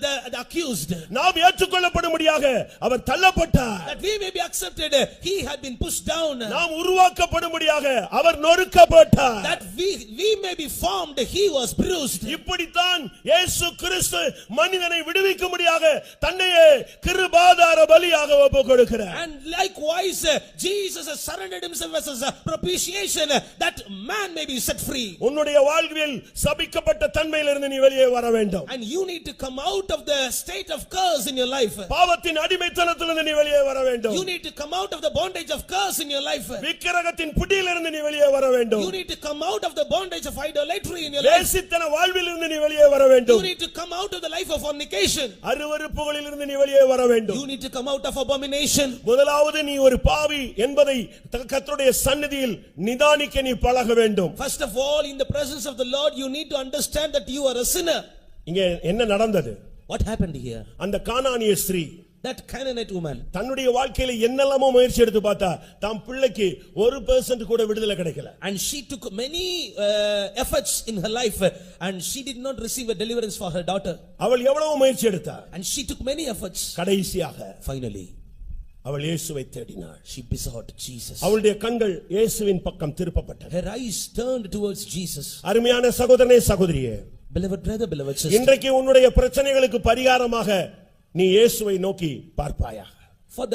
the accused. நாம் ஏற்றுக்கொள்ளப்படும்படியாக அவர் தள்ளப்பட்டார். That we may be accepted, he had been pushed down. நாம் உருவாக்கப்படும்படியாக அவர் நொறுக்கப்பட்டார். That we may be formed, he was bruised. இப்படித்தான் இயேசு கிறிஸ்து மனிதனை விடுவிக்கும்படியாக தன்னையே கிருபாதார பலியாக ஒப்புக்கொடுக்கிறார். And likewise Jesus has surrendered himself as a propitiation that man may be set free. உன்னுடைய வாழ்வில் சபிக்கப்பட்ட தன்மையிலிருந்து நீ வெளியே வர வேண்டும். And you need to come out of the state of curse in your life. பாவத்தின் அடிமைத்தனத்திலிருந்து நீ வெளியே வர வேண்டும். You need to come out of the bondage of curse in your life. விக்கிரகத்தின் பிடியிலிருந்து நீ வெளியே வர வேண்டும். You need to come out of the bondage of idolatry in your life. வேசித்தன வாழ்விலிருந்து நீ வெளியே வர வேண்டும். You need to come out of the life of fornication. அருவருப்புகளிலிருந்து நீ வெளியே வர வேண்டும். You need to come out of abomination. முதலாவது நீ ஒரு பாவி என்பதை கர்த்தருடைய சந்நிதியில் நிதானிக்க நீ பழக வேண்டும். First of all, in the presence of the Lord, you need to understand that you are a sinner. இங்கே என்ன நடந்தது? What happened here? அந்த கானானிய ஸ்திரீ, That Canaanite woman, தன்னுடைய வாழ்க்கையில என்னெல்லாமோ முயற்சி எடுத்து பார்த்தா தாம் பிள்ளைக்கு 1% கூட விடுதலை கிடைக்கல. and she took many efforts in her life and she did not receive a deliverance for her daughter. அவள் எவ்வளவு முயற்சி எடுத்தா? And she took many efforts. கடைசியாக Finally, அவள் இயேசுவை தேடினாள். she besought Jesus. அவளுடைய கண்கள் இயேசுவின் பக்கம் திருப்பப்பட்டன. Her eyes turned towards Jesus. அருமையான சகோதரனே சகோதரியே, Beloved brother, beloved sister, இன்றைக்கு உன்னுடைய பிரச்சனைகளுக்கு பரிகாரமாக நீ இயேசுவை நோக்கி பார்ப்பாயாக. for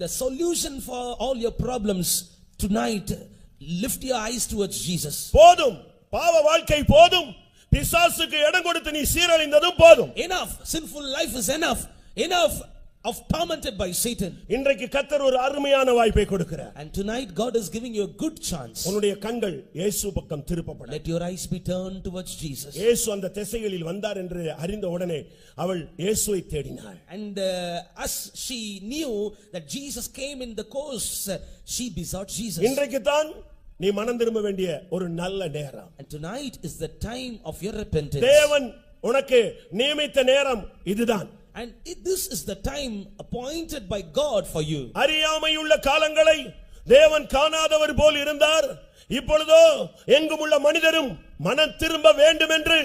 the solution for all your problems tonight, lift your eyes towards Jesus. போதும், பாவ வாழ்க்கை போதும், பிசாசுக்கு இடம் கொடுத்து நீ சீரழிந்ததும் போதும். Enough, sinful life is enough. Enough of tormented by Satan. இன்றைக்கு கர்த்தர் ஒரு அருமையான வாய்ப்பை கொடுக்கிறார். And tonight God is giving you a good chance. உன்னுடைய கண்கள் இயேசு பக்கம் திருப்பப்பட. Let your eyes be turned towards Jesus. இயேசு அந்த திசைகளில் வந்தார் என்று அறிந்த உடனே அவள் இயேசுவை தேடினாள். And as she knew that Jesus came in the course, she besought Jesus. இன்றைக்கு தான் நீ மனம் திரும்ப வேண்டிய ஒரு நல்ல நேரம். And tonight is the time of your repentance. தேவன் உனக்கு நியமித்த நேரம் இதுதான். And this is the time appointed by God for you. அறியாமையுள்ள காலங்களை தேவன் காணாதவர் போல் இருந்தார். இப்பொழுதோ எங்குமுள்ள மனிதரும் மனம் திரும்ப வேண்டும் என்று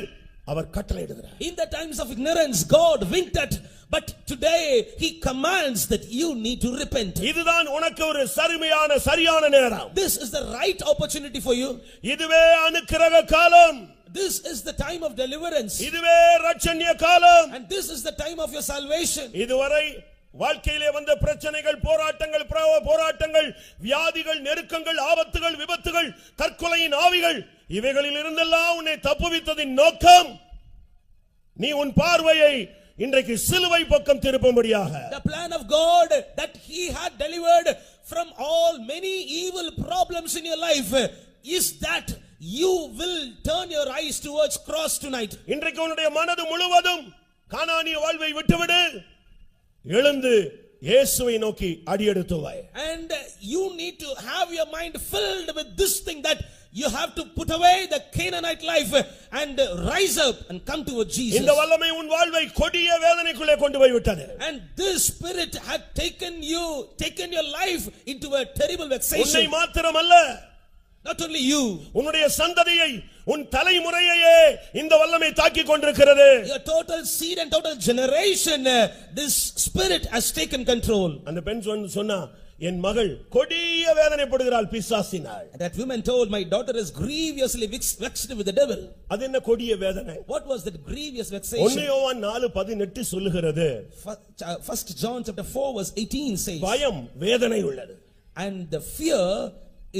அவர் கட்டளையிடுகிறார். In the times of ignorance God winked at, but today he commands that you need to repent. இதுதான் உனக்கு ஒரு சரியான நேரம். This is the right opportunity for you. இதுவே அனுக்கிரக காலம். This is the time of deliverance. இதுவே ரட்சண்ய காலம். And this is the time of your salvation. இதுவரை வாழ்க்கையிலே வந்த பிரச்சனைகள், போராட்டங்கள், வியாதிகள், நெருக்கங்கள், ஆபத்துகள், விபத்துகள், தற்கொலையின் ஆவிகள், இவைகளில் இருந்தெல்லாம் உன்னை தப்புவித்ததின் நோக்கம் நீ உன் பார்வையை இன்றைக்கு சிலுவை பக்கம் திருப்பும்படியாக. The plan of God that he had delivered from all many evil problems in your life is that you will turn your eyes towards cross tonight. இன்றைக்கு உன்னுடைய மனது முழுவதும் கானானிய வாழ்வை விட்டுவிடு, எழுந்து இயேசுவை நோக்கி அடியெடுத்து வை. And you need to have your mind filled with this thing, that you have to put away the Canaanite life and rise up and come towards Jesus. இந்த வல்லமை உன் வாழ்வை கொடிய வேதனைக்குள்ளே கொண்டு போய் விட்டது. And this spirit had taken your life into a terrible vexation. உன்னை மாத்திரமல்ல, not only you, உன்னுடைய சந்ததியை, உன் தலைமுறையையே இந்த வல்லமை தாக்கிக் கொண்டிருக்கிறது. your total seed and total generation, this spirit has taken control. அந்த பெண் சொன்னா, என் மகள் கொடிய வேதனைப்படுகிறாள் பிசாசினால். That woman told, my daughter is grievously vexed with the devil. அது என்ன கொடிய வேதனை? What was that grievous vexation? 1 யோவான் 4:18 சொல்லுகிறது, 1 John chapter 4 verse 18 says, பயம் வேதனை உள்ளது. and the fear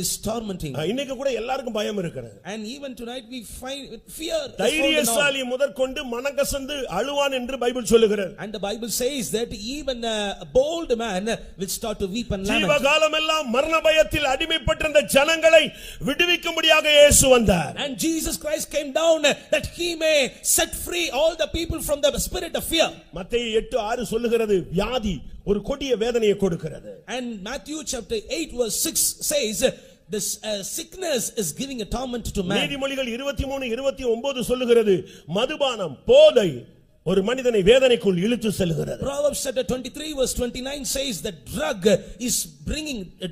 is tormenting. இன்னைக்கு கூட எல்லாருக்கும் பயம் இருக்குது. And even tonight we find fear. தைரியசாலி முதற்கொண்டு மனகசந்து அழுவான் என்று பைபிள் சொல்லுகிறது. And the Bible says that even a bold man will start to weep and lament. ஜீவகாலம் எல்லாம் மரண பயத்தில் அடிமைப்பட்டிருந்த ஜனங்களை விடுவிக்கும்படியாக இயேசு வந்தார். And Jesus Christ came down that he may set free all the people from the spirit of fear. மத்தேயு 8:6 சொல்லுகிறது, வியாதி ஒரு கொடிய வேதனையை கொடுக்கிறது. And Matthew chapter 8 verse 6 says this sickness is giving a torment to man. நீதிமொழிகள் 23:29 சொல்லுகிறது, மதுபானம், போதை ஒரு மனிதனை வேதனைக்குள் இழுத்து செல்கிறது. Proverbs chapter 23 verse 29 says that drug is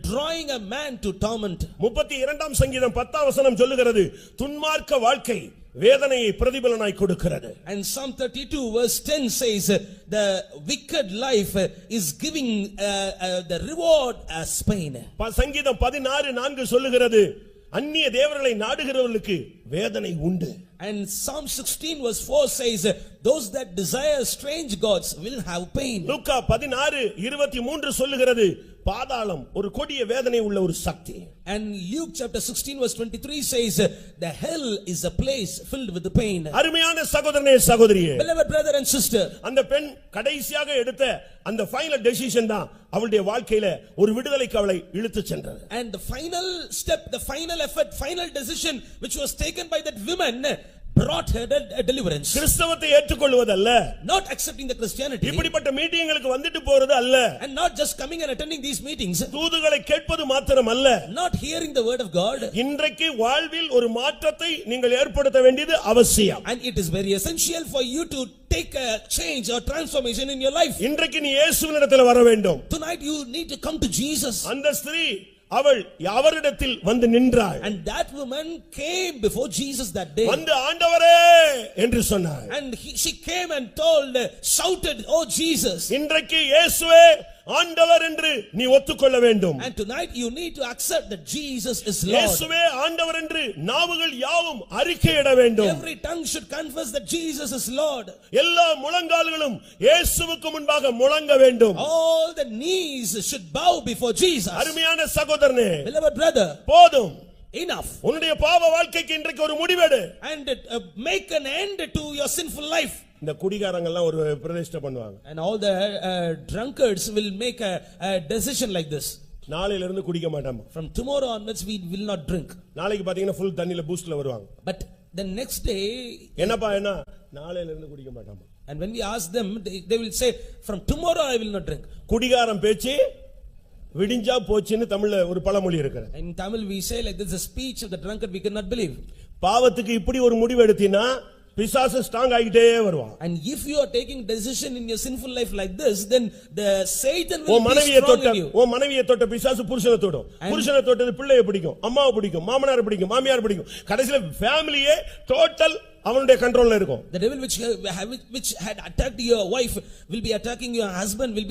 drawing a man to torment. 32ஆம் சங்கீதம் 10ஆம் வசனம் சொல்லுகிறது துன்மார்க்க வாழ்க்கை வேதனையை பிரதிபலனாய் கொடுக்கிறது. And Psalm 32 verse 10 says the wicked life is giving the reward as pain. சங்கீதம் 16:4 சொல்லுகிறது அந்நிய தேவர்களை நாடுகிறவர்களுக்கு வேதனை உண்டு. And Psalm 16 verse 4 says those that desire strange gods will have pain. லூக்கா 16:23 சொல்லுகிறது பாதாளம் ஒரு கொடிய வேதனை உள்ள ஒரு சக்தி. And Luke chapter 16 verse 23 says the hell is a place filled with the pain. அருமையான சகோதரனே சகோதரியே, Beloved brother and sister, அந்த பெண் கடைசியாக எடுத்த அந்த ஃபைனல் டெசிஷன் தான் அவளுடைய வாழ்க்கையில ஒரு விடுதலைக்கு அவளை இழுத்து சென்றது. and the final step, the final effort, final decision which was taken by that woman brought her a deliverance. கிறிஸ்தவத்தை ஏற்றுக்கொள்வதல்ல, Not accepting the Christianity, இப்படிப்பட்ட மீட்டிங்களுக்கு வந்துட்டு போறது அல்ல, and not just coming and attending these meetings, தூதுகளை கேட்பது மாத்திரம் அல்ல, not hearing the word of God. இன்றைக்கு வாழ்வில் ஒரு மாற்றத்தை நீங்கள் ஏற்படுத்த வேண்டியது அவசியம். And it is very essential for you to take a change or transformation in your life. இன்றைக்கு நீ இயேசுவினிடத்தில் வர வேண்டும். Tonight you need to come to Jesus. அந்த ஸ்திரீ அவள் அவரிடத்தில் வந்து நின்றாள். And that woman came before Jesus that day. வந்து ஆண்டவரே என்று சொன்னாள். And she came and shouted, "Oh Jesus." இன்றைக்கு இயேசுவே ஆண்டவர் என்று நீ ஒத்துக்கொள்ள வேண்டும். And tonight you need to accept that Jesus is Lord. இயேசுவே ஆண்டவர் என்று நாவுகள் யாவும் அறிக்கையிட வேண்டும். Every tongue should confess that Jesus is Lord. எல்லா முழங்கால்களும் இயேசுவுக்கு முன்பாக முழங்க வேண்டும். All the knees should bow before Jesus. அருமையான சகோதரனே, Beloved brother, போதும். enough. உன்னுடைய பாவ வாழ்க்கைக்கு இன்றைக்கு ஒரு முடிவெடு. And make an end to your sinful life. இந்த குடிகாரங்கள்லாம் ஒரு பிரதிஷ்டை பண்ணுவாங்க. And all the drunkards will make a decision like this. நாளையில இருந்து குடிக்க மாட்டாங்க. From tomorrow onwards we will not drink. நாளைக்கு பாத்தீங்கன்னா ஃபுல் தண்ணில பூஸ்ட்ல வருவாங்க. But the next day, என்னப்பா என்ன நாளையில இருந்து குடிக்க மாட்டாங்க. and when we ask them, they will say, "From tomorrow I will not drink." குடிகாரன் பேச்சு விடிஞ்சா போச்சுன்னு தமிழ்ல ஒரு பழமொழி இருக்கு. In Tamil we say like this, the speech of the drunkard we cannot believe. பாவத்துக்கு இப்படி ஒரு முடிவு எடுத்தீனா பிசாசு ஸ்ட்ராங் ஆகிட்டே வருவான். And if you are taking decision in your sinful life like this, then the Satan O will be மனைவியை strong தொட்ட in you. ஓ மனைவியை தொட்ட பிசாசு புருஷனை தொடும். புருஷனை தொட்டது பிள்ளையை பிடிக்கும், அம்மாவை பிடிக்கும், மாமனாரை பிடிக்கும், மாமியார் பிடிக்கும். கடைசில ஃபேமிலியே டோட்டல் அவனுடைய கண்ட்ரோல்ல இருக்கும். The devil which had attacked your wife will be attacking your husband, will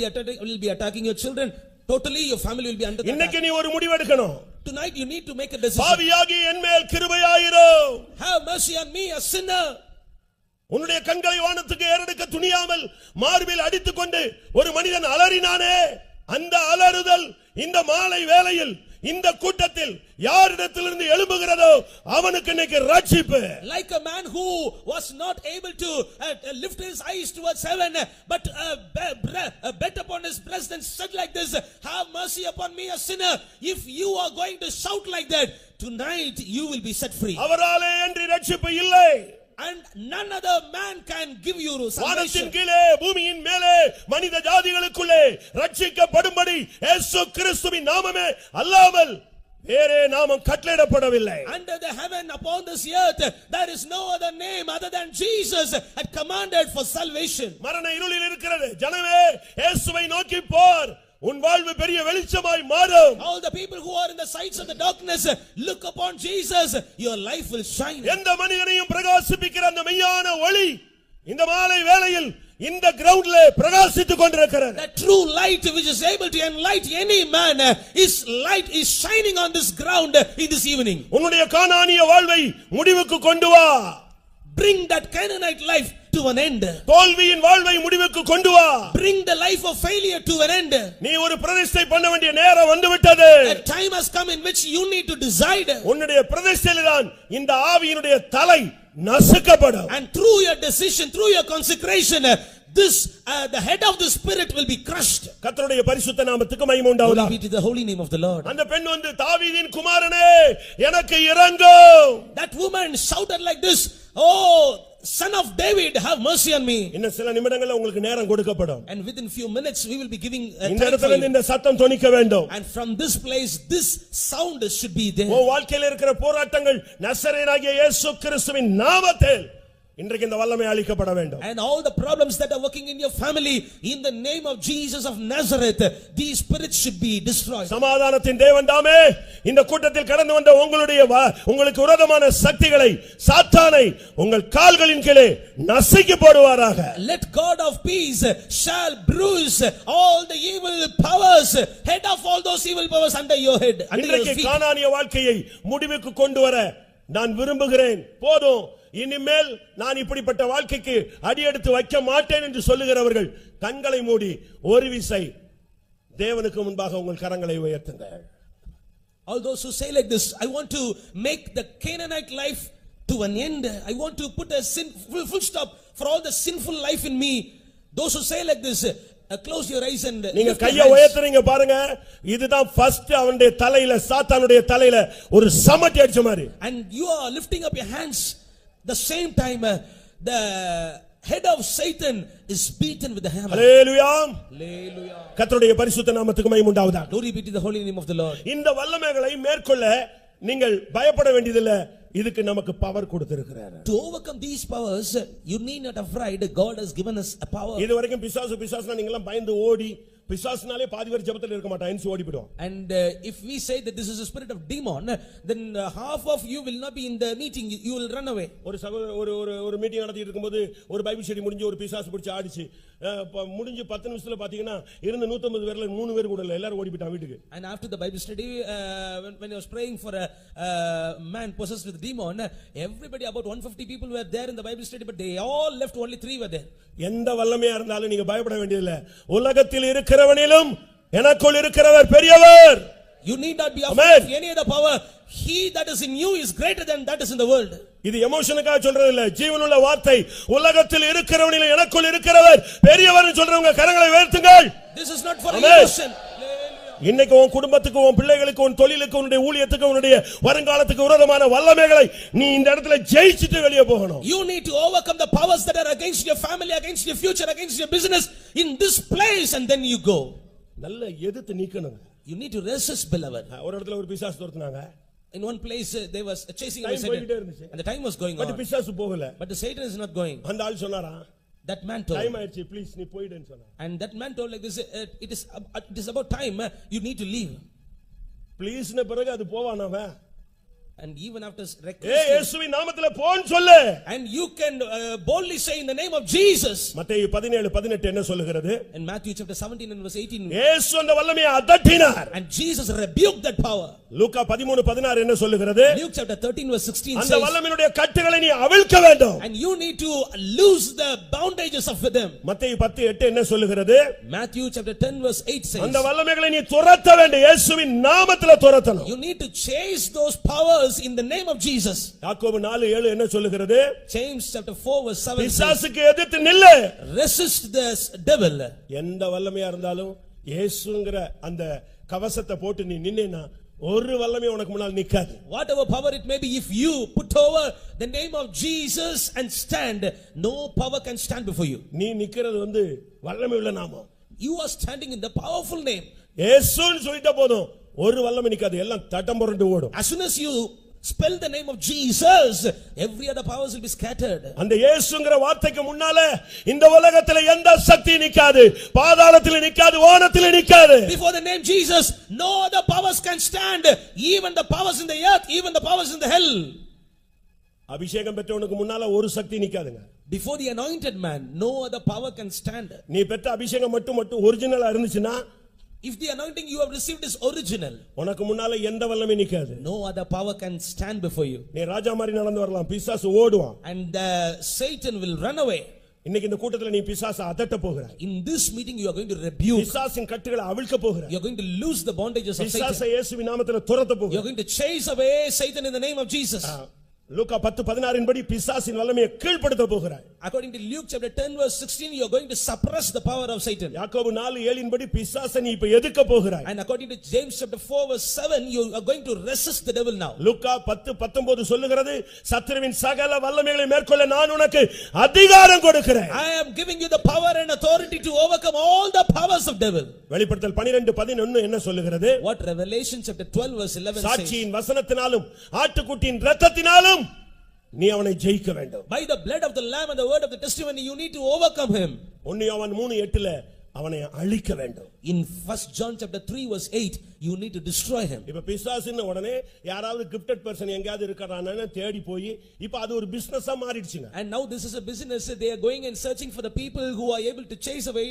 be attacking your children. Totally your family will be under attack. இன்னைக்கு நீ ஒரு முடிவு எடுக்கணும். Tonight you need to make a decision. பாவியாகி என்மேல் கிருபையாயிரும். Have mercy on me, a sinner. உன்னுடைய கண்களை வானத்துக்கு ஏறெடுக்க துணியாமல் மார்பில் அடித்துக்கொண்டு ஒரு மனிதன் அலறினானே, அந்த அலறுதல் இந்த மாலை வேளையில் இந்த கூட்டத்தில் யாரிடத்திலிருந்து எழும்புகிறதோ அவனுக்கு இன்னைக்கு ரட்சிப்பு. Like a man who was not able to lift his eyes towards heaven, but bet upon his breast and said like this, "Have mercy upon me, a sinner." If you are going to shout like that, tonight you will be set free. அவராலே அன்றி ரட்சிப்பு இல்லை. And none other man can give you salvation. வானத்தின் கீழே பூமியின் மேலே மனித ஜாதிகளுக்குள்ளே ரட்சிக்கப்படும்படி இயேசு கிறிஸ்துவின் நாமமே அல்லாமல் வேறே நாமம் கட்டளையிடப்படவில்லை. Under the heaven upon this earth there is no other name other than Jesus had commanded for salvation. மரண இருளில் இருக்கிறது ஜனமே இயேசுவை நோக்கி போர், உன் வாழ்வு பெரிய வெளிச்சமாய் மாறும். All the people who are in the sides of the darkness, look upon Jesus, your life will shine. எந்த மனிதனையும் பிரகாசிப்பிக்கிற அந்த மெய்யான ஒளி இந்த மாலை வேளையில் இந்த கிரவுண்ட்ல பிரகாசித்துக் கொண்டிருக்கிறது. The true light which is able to enlighten any man, his light is shining on this ground in this evening. உன்னுடைய கானானிய வாழ்வை முடிவுக்கு கொண்டு வா. Bring that Canaanite life to an end. தோல்வியின் வாழ்வை முடிவுக்கு கொண்டு வா. Bring the life of failure to an end. நீ ஒரு பிரதிஷ்டை பண்ண வேண்டிய நேரம் வந்துவிட்டது. A time has come in which you need to decide. உன்னுடைய பிரதிஷ்டையில்தான் இந்த ஆவியினுடைய தலை நசுக்கப்படும். And through your decision, through your consecration, the head of the spirit will be crushed. கர்த்தருடைய பரிசுத்த நாமத்துக்கு மகிமை உண்டாவதாக. Glory be to the holy name of the Lord. அந்த பெண் வந்து தாவீதின் குமாரனே எனக்கு இரங்கும். That woman shouted like this, "Oh son of David, have mercy on me." இன்னும் சில நிமிடங்கள்ல உங்களுக்கு நேரம் கொடுக்கப்படும். And within few minutes we will be giving a இந்த time இடத்துல for you. இந்த சத்தம் தொனிக்க வேண்டும். And from this place this sound should be there. உன் வாழ்க்கையில இருக்கிற போராட்டங்கள் நசரேயனாகிய இயேசு கிறிஸ்துவின் நாமத்தில் இன்றைக்கு இந்த வல்லமை அழிக்கப்பட வேண்டும். And all the problems that are working in your family, in the name of Jesus of Nazareth, these spirits should be destroyed. சமாதானத்தின் தேவன் தாமே இந்த கூட்டத்தில் கடந்து வந்த உங்களுக்கு விரோதமான சக்திகளை சாத்தானை உங்கள் கால்களின் கீழே நசுக்கி போடுவாராக. Let God of peace shall bruise all the evil powers, head of all those evil powers under your head, under your இன்றைக்கு feet. கானானிய வாழ்க்கையை முடிவுக்கு கொண்டு வர நான் விரும்புகிறேன். போதும், இனிமேல் நான் இப்படிப்பட்ட வாழ்க்கைக்கு அடியெடுத்து வைக்க மாட்டேன் என்று சொல்லுகிறவர்கள் கண்களை மூடி ஒரு விசை தேவனுக்கு முன்பாக உங்கள் கரங்களை உயர்த்துங்கள். All those who say like this, I want to make the Canaanite life to an end. I want to put a full stop for all the sinful life in me. Those who say like this, close your eyes and நீங்க கையை உயர்த்துறீங்க பாருங்க. இதுதான் first அவனுடைய தலையில சாத்தானுடைய தலையில ஒரு சமட்டி அடிச்ச மாதிரி. And you are lifting up your hands. The same time the head of Satan is beaten with the hammer. Hallelujah. Hallelujah. கர்த்தருடைய பரிசுத்த நாமத்துக்கு மகிமை உண்டாவதாக. Glory be to the holy name of the Lord. இந்த வல்லமைகளை மேற்கொள்ள நீங்கள் பயப்பட வேண்டியதில்லை. இதுக்கு நமக்கு பவர் கொடுத்திருக்கிறார். To overcome these powers, you need not afraid. God has given us a power. இதுவரைக்கும் பிசாசுனா நீங்க எல்லாம் பயந்து ஓடி, பிசாசுனாலே பாதி பேர் ஜெபத்துல இருக்க மாட்டாங்க, என்சி ஓடி போய்டுவாங்க. And if we say that this is a spirit of demon, then half of you will not be in the meeting, you will run away. ஒரு மீட்டிங் நடத்திட்டு இருக்கும்போது ஒரு பைபிள் ஸ்டடி முடிஞ்சு ஒரு பிசாசு பிடிச்சு ஆடிச்சு, முடிஞ்சு 10 நிமிஷத்துல பாத்தீங்கன்னா இருந்த 150 பேர்ல 3 பேர் கூட இல்ல, எல்லாரும் ஓடி போய்ட்டாங்க வீட்டுக்கு. And after the Bible study, when I was praying for a man possessed with demon, everybody, about 150 people were there in the Bible study, but they all left, only 3 were there. எந்த வல்லமையா இருந்தாலும் நீங்க பயப்பட வேண்டியதில்லை. உலகத்தில் இருக்கிறவனிலும் எனக்குள் இருக்கிறவர் பெரியவர். You need not be afraid of any other power. He that is in you is greater than that is in the world. இது எமோஷனுக்காக சொல்றது இல்ல, ஜீவனுள்ள வார்த்தை. உலகத்தில் இருக்கிறவனிலும் எனக்குள் இருக்கிறவர் பெரியவர் சொல்றவங்க கரங்களை உயர்த்துங்கள். This is not for emotion. இன்னைக்கு உன் குடும்பத்துக்கு, உன் பிள்ளைகளுக்கு, உன் தொழிலுக்கு, உன்னுடைய ஊழியத்துக்கு, உன்னுடைய வருங்காலத்துக்கு விரோதமான வல்லமைகளை நீ இந்த இடத்துல ஜெயிச்சிட்டு வெளியே போகணும். You need to overcome the powers that are against your family, against your future, against your business in this place, and then you go. நல்ல எதிர்த்து நீக்கணும். You need to resist, beloved. ஒரு இடத்துல ஒரு பிசாசு துரத்துனாங்க. In one place they was chasing away Satan, and the time was going on, but பிசாசு போகல. but the Satan is not going. அந்த ஆள் சொன்னாரா, that man told, டைம் ஆயிடுச்சு, ப்ளீஸ் நீ போய்டுன்னு சொன்னான். and that man told like this, it is about time, you need to leave. ப்ளீஸ்ன பிறகு அது போவானாவே. And even after இயேசுவின் நாமத்திலே போன்னு சொல்லு. And you can boldly say in the name of Jesus. மத்தேயு 17:18 என்ன சொல்லுகிறது? In Matthew chapter 17 and verse 18, இயேசு அந்த வல்லமையை அதட்டினார். and Jesus rebuked that power. லூக்கா 13:16 என்ன சொல்லுகிறது? Luke chapter 13 verse 16 அந்த says, வல்லமையுடைய கட்டுகளை நீ அவிழ்க்க வேண்டும். and you need to loose the bondages of them. மத்தேயு 10:8 என்ன சொல்லுகிறது? Matthew chapter 10 verse 8 says, அந்த வல்லமைகளை நீ துரத்த வேண்டும். இயேசுவின் நாமத்திலே துரத்தணும். you need to chase those powers in the name of Jesus. யாக்கோபு 4:7 என்ன சொல்லுகிறது? James chapter 4 verse 7 says, பிசாசுக்கு எதிர்த்து நில்லு. resist the devil. எந்த வல்லமையா இருந்தாலும் இயேசுங்கிற அந்த கவசத்தை போட்டு நீ நின்னேனா ஒரு வல்லமை உனக்கு முன்னால் நிக்காது. Whatever power it may be, if you put over the name of Jesus and stand, no power can stand before you. நீ நிக்கிறது வல்லமை உள்ள நாமம். You are standing in the powerful name. இயேசுன்னு சொல்லிட்ட போதும் ஒரு வல்லமை நிக்காது, எல்லாம் தட்டம் புரண்டு ஓடும். As soon as you spell the name of Jesus, every other powers will be scattered. அந்த இயேசுங்கிற வார்த்தைக்கு முன்னால இந்த உலகத்துல எந்த சக்தி நிக்காது, பாதாளத்துல நிக்காது, வானத்துல நிக்காது. Before the name Jesus, no other powers can stand, even the powers in the earth, even the powers in the hell. அபிஷேகம் பெற்றவனுக்கு முன்னால ஒரு சக்தி நிக்காதுங்க. Before the anointed man, no other power can stand. நீ பெற்ற அபிஷேகம் மட்டும் ஒரிஜினலா இருந்துச்சுன்னா, if the anointing you have received is original, உனக்கு முன்னால எந்த வல்லமை நிக்காது. no other power can stand before you. நீ ராஜா மாதிரி நடந்து வரலாம், பிசாசு ஓடுவான். And Satan will run away. இன்னைக்கு இந்த கூட்டத்துல நீ பிசாசை அதட்ட போகிறாய். In this meeting you are going to rebuke. பிசாசின் கட்டுகளை அவிழ்க்க போகிறாய். You are going to loose the bondages of Satan. பிசாசை இயேசுவின் நாமத்திலே துரத்த போகிறாய். You are going to chase away Satan in the name of Jesus. லூக்கா 10:16 படி பிசாசின் வல்லமையை கீழ்ப்படுத்த போகிறாய். According to Luke chapter 10 verse 16, you are going to suppress the power of Satan. யாக்கோபு 4:7 படி பிசாசை நீ இப்ப எதிர்க்க போகிறாய். And according to James chapter 4 verse 7, you are going to resist the devil now. லூக்கா 10:19 சொல்லுகிறது, சத்துருவின் சகல வல்லமைகளை மேற்கொள்ள நான் உனக்கு அதிகாரம் கொடுக்கிறேன். I am giving you the power and authority to overcome all the powers of devil. வெளிப்படுத்தல் 12:11 என்ன சொல்லுகிறது? What Revelation chapter 12 verse 11 says? சாட்சியின் வசனத்தினாலும் ஆட்டுக்குட்டியின் இரத்தத்தினாலும் நீ அவனை ஜெயிக்க வேண்டும். By the blood of the lamb and the word of the testimony you need to overcome him. 1 யோவான் 3:8 அவனை அழிக்க வேண்டும். In 1 John chapter 3 verse 8 you need to destroy him. இப்ப பிசாசுன்னு உடனே யாராவது கிஃப்டட் பர்சன் எங்கயாவது இருக்கறானே தேடி போய் இப்ப அது ஒரு பிசினஸா மாறிடுச்சுங்க. And now this is a business. They are going and searching for the people who are able to chase away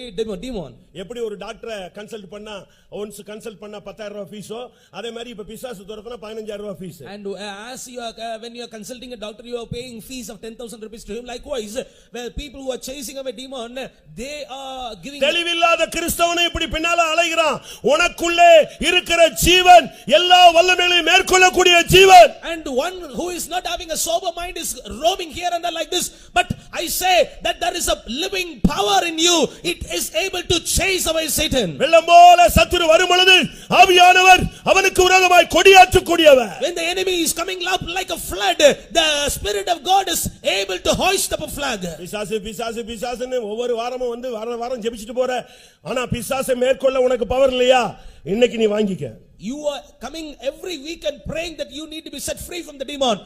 demon. எப்படி ஒரு டாக்டரை கன்சல்ட் பண்ணா ஒன்ஸ் கன்சல்ட் பண்ணா 10000 ரூபாய் ஃபீஸோ அதே மாதிரி இப்ப பிசாசு துரத்துனா 15000 ரூபாய் fees. And as you are when you are consulting a doctor you are paying fees of 10,000 rupees to him. Likewise where people who are chasing away demon they are giving. தெளிவில்லாத கிறிஸ்தவனை இப்படி பின்னால அலைகிறான். உனக்குள்ளே இருக்கிற ஜீவன் எல்லா வல்லமைகளையும் மேற்கொள்ளக்கூடிய ஜீவன். And one who is not having a sober mind is roaming here and there like this. But I say that there is a living power in you. It is able to chase away Satan. வெள்ளம் போல சத்துரு வரும் பொழுது ஆவியானவர் அவனுக்கு விரோதமாய் கொடியாற்றக்கூடியவர். When the enemy is coming up like a flood, the spirit of God is able to hoist up a flag. பிசாசுன்னு ஒவ்வொரு வாரமும் வந்து வாரம் ஜெபிச்சிட்டு போற. ஆனா பிசாசை மேற்கொள்ள உனக்கு பவர் இல்லையா? இன்னைக்கு நீ வாங்கிக்க. You are coming every week and praying that you need to be set free from the demon.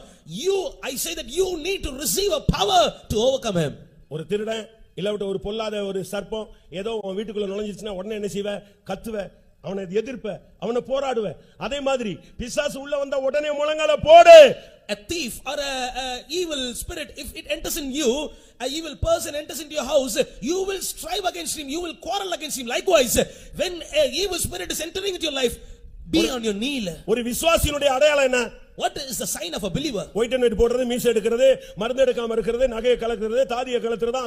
I say that you need to receive a power to overcome him. ஒரு திருடன் இல்ல ஒரு பொல்லாத ஒரு சர்ப்பம் ஏதோ உன் வீட்டுக்குள்ள நுழைஞ்சிருச்சுனா உடனே என்ன செய்வ? கத்துவ, அவனை எதிர்ப்ப, அவனை போராடுவ. அதே மாதிரி பிசாசு உள்ள வந்தா உடனே முழங்கால போடு. A thief or a evil spirit, if it enters in you, a evil person enters into your house, you will strive against him, you will quarrel against him. Likewise, when a evil spirit is entering into your life, be on your knee. ஒரு விசுவாசியினுடைய அடையாளம் என்ன? What is the sign of a believer? White and white போடுறது, மீசை எடுக்கிறது, மருந்து எடுக்காம இருக்கிறது, நகையை கலக்கிறது, தாடியை கலக்கிறது,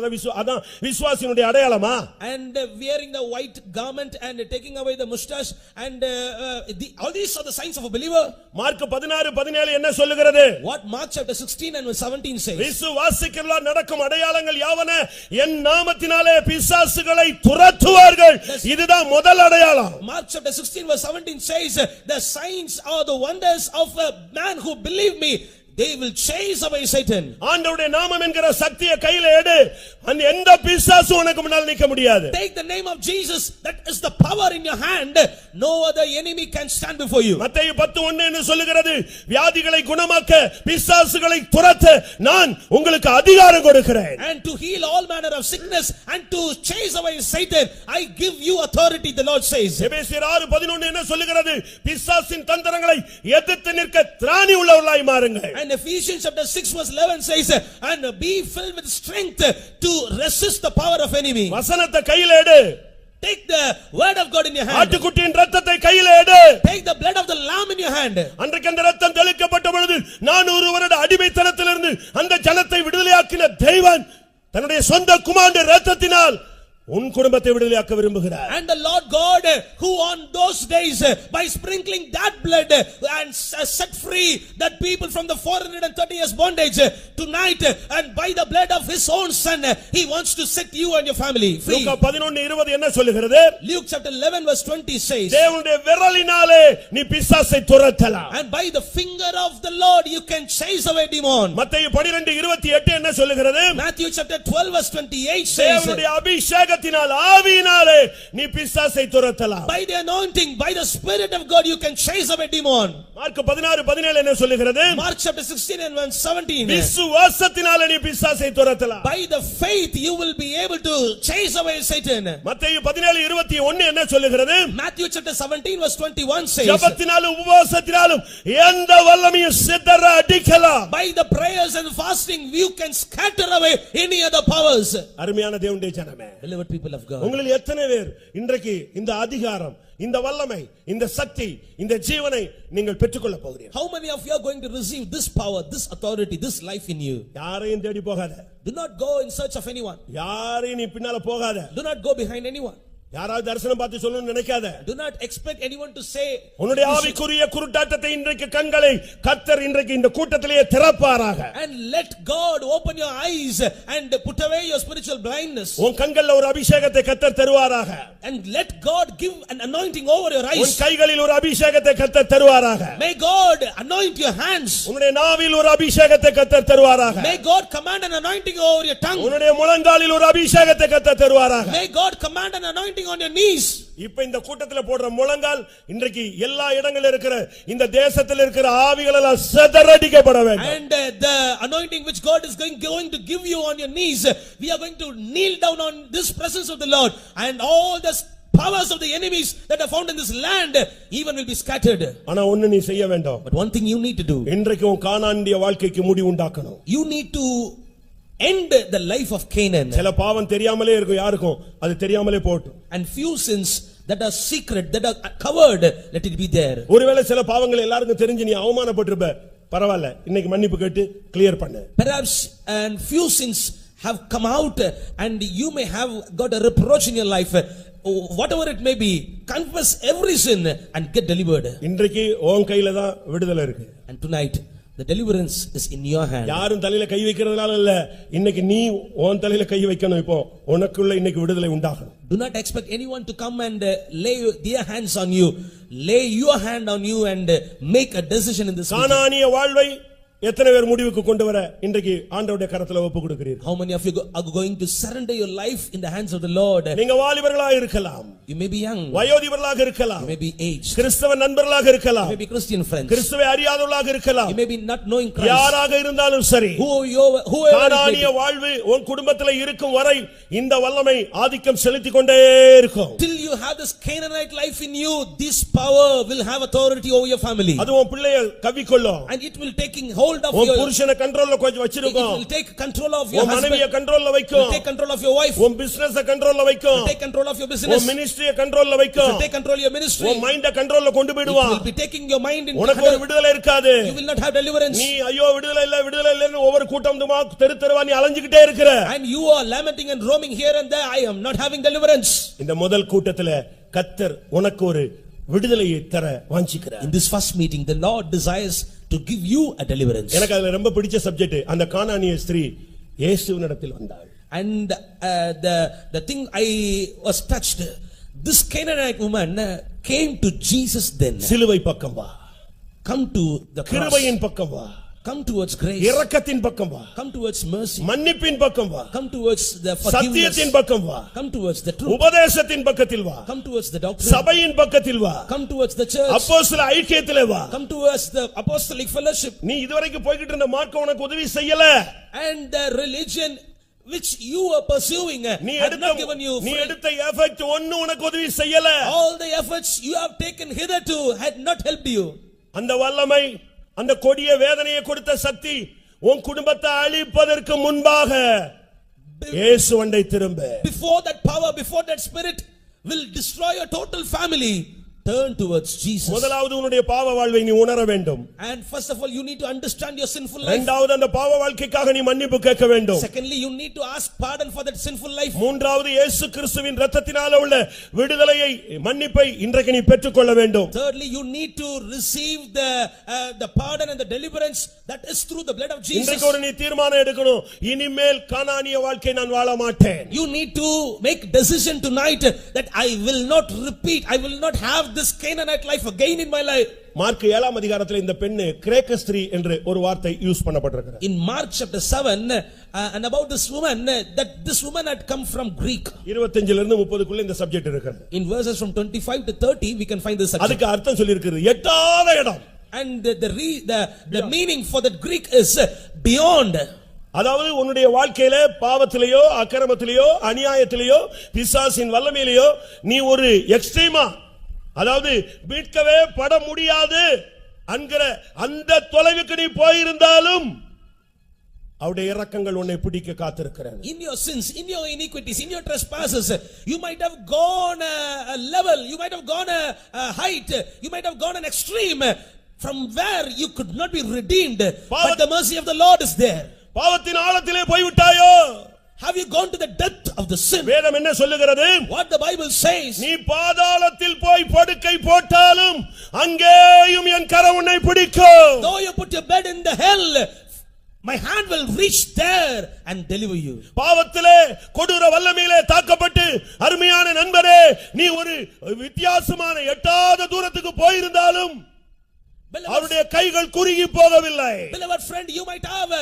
அதான் விசுவாசியினுடைய அடையாளமா? And wearing the white garment and taking away the mustache and all these are the signs of a believer. Mark 16:17 என்ன சொல்லுகிறது? What Mark chapter 16 and 17 says? விசுவாசிக்கிறவர்களால் நடக்கும் அடையாளங்கள் யாவன? என் நாமத்தினாலே பிசாசுகளை துரத்துவார்கள். இதுதான் முதல் அடையாளம். Mark chapter 16 verse 17 says the signs are the wonders of a man who believe me, they will chase away Satan. ஆண்டவருடைய நாமம் என்கிற சக்தியை கையில எடு. அந்த எந்த பிசாசு உனக்கு முன்னால் நிக்க முடியாது. Take the name of Jesus, that is the power in your hand. No other enemy can stand before you. மத்தேயு 10:1 என்ன சொல்லுகிறது? வியாதிகளை குணமாக்க, பிசாசுகளை துரத்த நான் உங்களுக்கு அதிகாரம் கொடுக்கிறேன். And to heal all manner of sickness and to chase away Satan, I give you authority, the Lord says. எபேசியர் 6:11 என்ன சொல்லுகிறது? பிசாசின் தந்திரங்களை எதிர்த்து நிற்க திராணி உள்ளவர்களாய் மாறுங்கள். And Ephesians chapter 6 verse 11 says, and be filled with strength to resist the power of enemy. வசனத்தை கையில எடு. Take the word of God in your hand. ஆட்டுக்குட்டியின் இரத்தத்தை கையில எடு. Take the blood of the lamb in your hand. அன்றைக்கு அந்த இரத்தம் தெளிக்கப்பட்ட பொழுது 400 வருட அடிமைத்தனத்திலிருந்து அந்த ஜனத்தை விடுதலையாக்கின தெய்வன் தன்னுடைய சொந்த குமாரனுடைய இரத்தத்தினால் உன் குடும்பத்தை விடுதலையாக்க விரும்புகிறார். And the Lord God who on those days by sprinkling that blood and set free that people from the 430 years bondage tonight and by the blood of his own son he wants to set you and your family free. லூக்கா 11:20 என்ன சொல்லுகிறது? Luke chapter 11 verse 20 says, தேவனுடைய விரலினாலே நீ பிசாசை துரத்தலாம். and by the finger of the Lord you can chase away demon. மத்தேயு 12:28 என்ன சொல்லுகிறது? Matthew chapter 12 verse 28 says, தேவனுடைய அபிஷேகத்தினால் ஆவியினாலே நீ பிசாசை துரத்தலாம். by the anointing, by the spirit of God you can chase away demon. Mark 16:17 என்ன சொல்லுகிறது? Mark chapter 16 and verse 17, விசுவாசத்தினாலே நீ பிசாசை துரத்தலாம். by the faith you will be able to chase away Satan. மத்தேயு 17:21 என்ன சொல்லுகிறது? Matthew chapter 17 verse 21 says, ஜெபத்தினாலும் உபவாசத்தினாலும் எந்த வல்லமையும் சிதற அடிக்கலாம். by the prayers and fasting you can scatter away any other powers. அருமையான தேவனுடைய ஜனமே, Beloved people of God, உங்களில் எத்தனை பேர் இன்றைக்கு இந்த அதிகாரம், இந்த வல்லமை, இந்த சக்தி, இந்த ஜீவனை நீங்கள் பெற்றுக்கொள்ள போகிறீர்கள்? how many of you are going to receive this power, this authority, this life in you? யாரையும் தேடி போகாத. Do not go in search of anyone. யாரையும் நீ பின்னால போகாத. Do not go behind anyone. யாராவது தரிசனம் பார்த்து சொல்லணும்னு நினைக்காத. Do not expect anyone to say. உன்னுடைய ஆவிக்குரிய குருட்டாட்டத்தை இன்றைக்கு கண்களை கர்த்தர் இன்றைக்கு இந்த கூட்டத்திலேயே திறப்பாராக. And let God open your eyes and put away your spiritual blindness. உன் கண்கள்ல ஒரு அபிஷேகத்தை கர்த்தர் தருவாராக. And let God give an anointing over your eyes. உன் கைகளில் ஒரு அபிஷேகத்தை கர்த்தர் தருவாராக. May God anoint your hands. உன்னுடைய நாவில் ஒரு அபிஷேகத்தை கர்த்தர் தருவாராக. May God command an anointing over your tongue. உன்னுடைய முழங்காலில் ஒரு அபிஷேகத்தை கர்த்தர் தருவாராக. May God command an anointing lamenting on your knees. இப்ப இந்த கூட்டத்துல போடுற முழங்கால் இன்றைக்கு எல்லா இடங்களிலும் இருக்கிற இந்த தேசத்தில் இருக்கிற ஆவிகள் எல்லாம் சிதறடிக்கப்பட வேண்டும். And the anointing which God is going to give you on your knees, we are going to kneel down on this presence of the Lord, and all the powers of the enemies that are found in this land even will be scattered. ஆனா ஒண்ணு நீ செய்ய வேண்டும். But one thing you need to do. இன்றைக்கு உன் கானானிய வாழ்க்கைக்கு முடிவு உண்டாக்கணும். You need to end the life of Canaan. சில பாவம் தெரியாமலே இருக்கும் யாருக்கும், அது தெரியாமலே போட்டும். And few sins that are secret, that are covered, let it be there. ஒருவேளை சில பாவங்கள் எல்லாருக்கும் தெரிஞ்சு நீ அவமானப்பட்டிருப்ப, பரவாயில்ல, இன்னைக்கு மன்னிப்பு கேட்டு கிளியர் பண்ணு. Perhaps and few sins have come out and you may have got a reproach in your life. Whatever it may be, confess every sin and get delivered. இன்றைக்கு உன் கையில தான் விடுதலை இருக்கு. And tonight the deliverance is in your hand. யாரும் தலையில கை வைக்கிறதுனால இல்ல, இன்னைக்கு நீ உன் தலையில கை வைக்கணும். இப்போ உனக்குள்ள இன்னைக்கு விடுதலை உண்டாகணும். Do not expect anyone to come and lay their hands on you. Lay your hand on you and make a decision in this meeting. கானானிய வாழ்வை எத்தனை பேர் முடிவுக்கு கொண்டு வர இன்றைக்கு ஆண்டவருடைய கரத்துல ஒப்பு கொடுக்கிறீர்கள்? How many of you are going to surrender your life in the hands of the Lord? நீங்க வாலிபர்களாக இருக்கலாம், You may be young, வயோதிபர்களாக இருக்கலாம், you may be aged, கிறிஸ்தவ நண்பர்களாக இருக்கலாம், you may be Christian friends, கிறிஸ்துவை அறியாதவர்களாக இருக்கலாம், you may be not knowing Christ. யாராக இருந்தாலும் சரி, Whoever கானானிய வாழ்வு உன் குடும்பத்துல இருக்கும் வரை இந்த வல்லமை ஆதிக்கம் செலுத்திக் கொண்டே இருக்கும். Till you have this Canaanite life in you, this power will have authority over your family, அது உன் பிள்ளையை கவிக்கொள்ளும். and it will taking hold of உன் your, புருஷனை கண்ட்ரோல்ல கொஞ்சம் it வச்சிருக்கும். will take control of your உன் husband, மனைவியை கண்ட்ரோல்ல it வைக்கும். will take control of your wife, உன் பிசினஸ் கண்ட்ரோல்ல வைக்கும். it will take control of your உன் business, it மினிஸ்ட்ரியை கண்ட்ரோல்ல வைக்கும். will take control of your ministry, உன் மைண்ட கண்ட்ரோல்ல கொண்டு it போய்டுவான். will be taking your mind in உனக்கு ஒரு control. விடுதலை இருக்காது. You will not have deliverance, நீ ஐயோ விடுதலை இல்லன்னு ஒவ்வொரு கூட்டமா தெரு தெருவா நீ அலைஞ்சிட்டே இருக்கிற. and you are lamenting and roaming here and there. I am not having deliverance. இந்த முதல் கூட்டத்துல கர்த்தர் உனக்கு ஒரு விடுதலையை தர வாஞ்சிக்கிறார். In this first meeting, the Lord desires to give you a deliverance. எனக்கு அதுல ரொம்ப பிடிச்ச சப்ஜெக்ட், அந்த கானானிய ஸ்திரீ இயேசுவினிடத்தில் வந்தாள். And the thing I was touched, this Canaanite woman came to Jesus then. சிலுவை பக்கம் வா, Come to the cross, கிருபையின் பக்கம் வா, come towards grace, இரக்கத்தின் பக்கம் வா, come towards mercy, மன்னிப்பின் பக்கம் வா, come towards the சத்தியத்தின் forgiveness, பக்கம் வா, come towards the truth, உபதேசத்தின் பக்கத்தில் வா, come towards the doctrine, சபையின் பக்கத்தில் வா, come towards the church, அப்போஸ்தல ஐக்கியத்திலே வா. come towards the apostolic fellowship, நீ இதுவரைக்கும் போய்கிட்டு இருந்த மார்க்கம் உனக்கு உதவி செய்யல. and the religion which you are pursuing நீ had not given you free. எடுத்த எஃபெக்ட் ஒண்ணு உனக்கு உதவி செய்யல. All the efforts you have taken hitherto had not helped you. அந்த வல்லமை, அந்த கொடிய வேதனையை கொடுத்த சக்தி உன் குடும்பத்தை அழிப்பதற்கு முன்பாக இயேசு அண்டை திரும்ப. Before that power, before that spirit will destroy your total family, turn towards Jesus. முதலாவது உன்னுடைய பாவ வாழ்வை நீ உணர வேண்டும். And first of all, you need to understand your sinful life. இரண்டாவது அந்த பாவ வாழ்க்கைக்காக நீ மன்னிப்பு கேட்க வேண்டும். Secondly, you need to ask pardon for that sinful life. மூன்றாவது இயேசு கிறிஸ்துவின் இரத்தத்தினால உள்ள விடுதலையை, மன்னிப்பை இன்றைக்கு நீ பெற்றுக்கொள்ள வேண்டும். Thirdly, you need to receive the pardon and the deliverance that is through the blood of Jesus. இன்றைக்கு ஒரு நீ தீர்மானம் எடுக்கணும், இனிமேல் கானானிய வாழ்க்கை நான் வாழ மாட்டேன். You need to make decision tonight that I will not repeat, I will not have this Canaanite life again in my life. Mark 7ஆம் அதிகாரத்தில் இந்த பெண்ணு கிரேக்க ஸ்திரீ என்று ஒரு வார்த்தை use பண்ணப்பட்டிருக்கிறது. In Mark chapter 7 and about this woman, that this woman had come from Greek. 25 இருந்து 30 குள்ள இந்த சப்ஜெக்ட் இருக்கிறது. In verses from 25 to 30 we can find this subject. அதுக்கு அர்த்தம் சொல்லி இருக்குது, எட்டாத இடம். And the meaning for that Greek is beyond. அதாவது உன்னுடைய வாழ்க்கையில பாவத்திலேயோ அக்கிரமத்திலேயோ அநியாயத்திலேயோ பிசாசின் வல்லமையிலேயோ நீ ஒரு எக்ஸ்ட்ரீமா, அதாவது மீட்கவே பட முடியாது என்கிற அந்த தொலைவுக்கு நீ போயிருந்தாலும் அவருடைய இரக்கங்கள் உன்னை பிடிக்க காத்திருக்கிறது. In your sins, in your iniquities, in your trespasses, you might have gone a level, you might have gone a height, you might have gone an extreme from where you could not be redeemed, but the mercy of the Lord is there. பாவத்தின் ஆழத்திலே போய்விட்டாயோ? Have you gone to the depth of the sin? வேதம் என்ன சொல்லுகிறது? What the Bible says, நீ பாதாளத்தில் போய் படுக்கை போட்டாலும் அங்கேயும் என் கரம் உன்னை பிடிக்கும். though you put your bed in the hell, my hand will reach there and deliver you. பாவத்திலே கொடூர வல்லமையிலே தாக்கப்பட்டு அருமையான நண்பரே, நீ ஒரு வித்தியாசமான எட்டாத தூரத்துக்கு போயிருந்தாலும் அவருடைய கைகள் குறுகி போகவில்லை. Beloved friend, you might have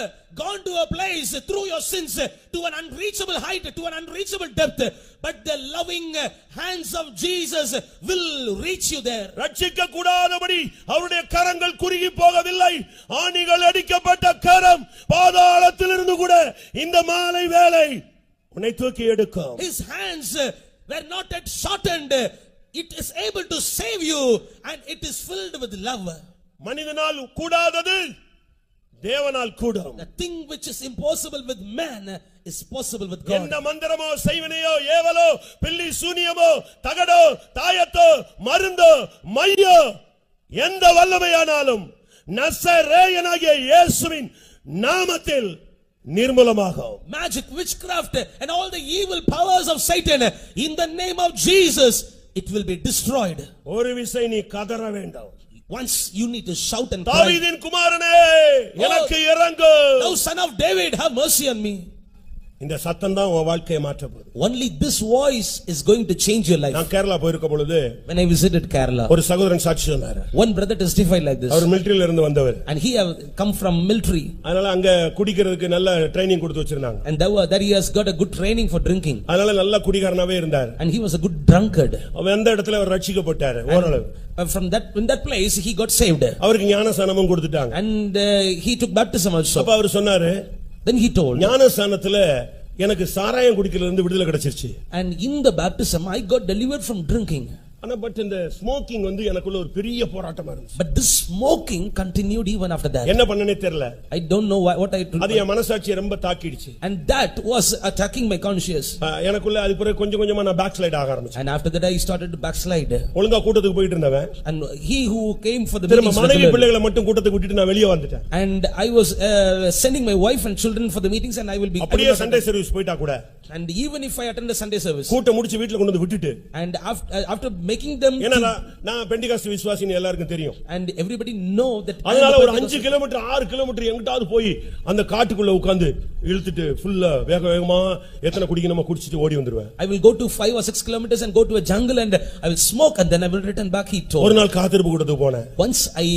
gone to a place through your sins to an unreachable height, to an unreachable depth, but the loving hands of Jesus will reach you there. ரட்சிக்க கூடாதபடி அவருடைய கரங்கள் குறுகி போகவில்லை. ஆணிகள் அடிக்கப்பட்ட கரம் பாதாளத்திலிருந்து கூட இந்த மாலை வேளை உன்னை தூக்கி எடுக்கும். His hands were not yet shortened. It is able to save you and it is filled with love. மனிதனால் கூடாதது தேவனால் கூடும். The thing which is impossible with man is possible with God. எந்த மந்திரமோ செய்வினையோ ஏவலோ பில்லி சூனியமோ தகடோ தாயத்தோ மருந்தோ மையோ எந்த வல்லமையானாலும் நசரேயனாகிய இயேசுவின் நாமத்தில் நிர்மூலமாகும். Magic, witchcraft and all the evil powers of Satan, in the name of Jesus it will be destroyed. ஒரு விசை நீ கதற வேண்டும். Once you need to shout and cry, தாவீதின் குமாரனே எனக்கு இரங்கு. thou son of David, have mercy on me. இந்த சத்தம் தான் உன் வாழ்க்கையை மாற்ற போகுது. Only this voice is going to change your life. நான் கேரளா போயிருக்க பொழுது When I visited Kerala, ஒரு சகோதரன் சாட்சி சொன்னார். one brother testified like this, அவர் மிலிட்டரியில இருந்து வந்தவர். and he have come from military, அதனால அங்க குடிக்கிறதுக்கு நல்ல ட்ரைனிங் கொடுத்து வச்சிருந்தாங்க. and there he has got a good training for drinking, அதனால நல்ல குடிகாரனாவே இருந்தார். and he was a good drunkard. அவன் அந்த இடத்துல அவர் ரட்சிக்கப்பட்டார் ஓரளவு. From that, in that place he got saved, அவருக்கு ஞானஸ்நானமும் கொடுத்துட்டாங்க. and he took baptism also. அப்ப அவர் சொன்னாரு, Then he told, ஞானஸ்நானத்துல எனக்கு சாராயம் குடிக்கிறதுல இருந்து விடுதலை கிடைச்சிருச்சு. and in the baptism I got delivered from drinking. ஆனா பட் இந்த ஸ்மோக்கிங் வந்து எனக்குள்ள ஒரு பெரிய போராட்டமா இருந்துச்சு. But this smoking continued even after that. என்ன பண்ணனே தெரியல. I don't know what I did. அது என் மனசாட்சியை ரொம்ப தாக்கிடுச்சு. And that was attacking my conscience. எனக்குள்ள அது பிறகு கொஞ்சம் கொஞ்சமா நான் பேக் ஸ்லைட் ஆக ஆரம்பிச்சேன். And after that I started to backslide. ஒழுங்கா கூட்டத்துக்கு போயிட்டு இருந்தவன். And he who came for the திரும்ப meetings மனைவி regularly, பிள்ளைகளை மட்டும் கூட்டத்துக்கு விட்டுட்டு நான் வெளியே வந்துட்டேன். and I was sending my wife and children for the meetings, and I will be அப்படியே சண்டே சர்வீஸ் போய்ட்டா கூட, and even if I attend the Sunday service, கூட்டம் முடிச்சு வீட்ல கொண்டு வந்து விட்டுட்டு, and after making them, ஏன்னா நான் பெண்டிகாஸ்ட் விசுவாசின்னு எல்லாருக்கும் தெரியும். and everybody know that அதனால ஒரு 5 கிலோமீட்டர் 6 கிலோமீட்டர் எங்கிட்டாவது போய் அந்த காட்டுக்குள்ள உட்கார்ந்து இழுத்துட்டு ஃபுல்லா வேக வேகமா எத்தனை குடிக்கணுமோ குடிச்சிட்டு ஓடி வந்துருவேன். I will go to 5 or 6 kilometers and go to a jungle, and I will smoke, and then I will return back, he told. ஒரு நாள் காத்திருப்பு கூட்டத்துக்கு போனேன். Once I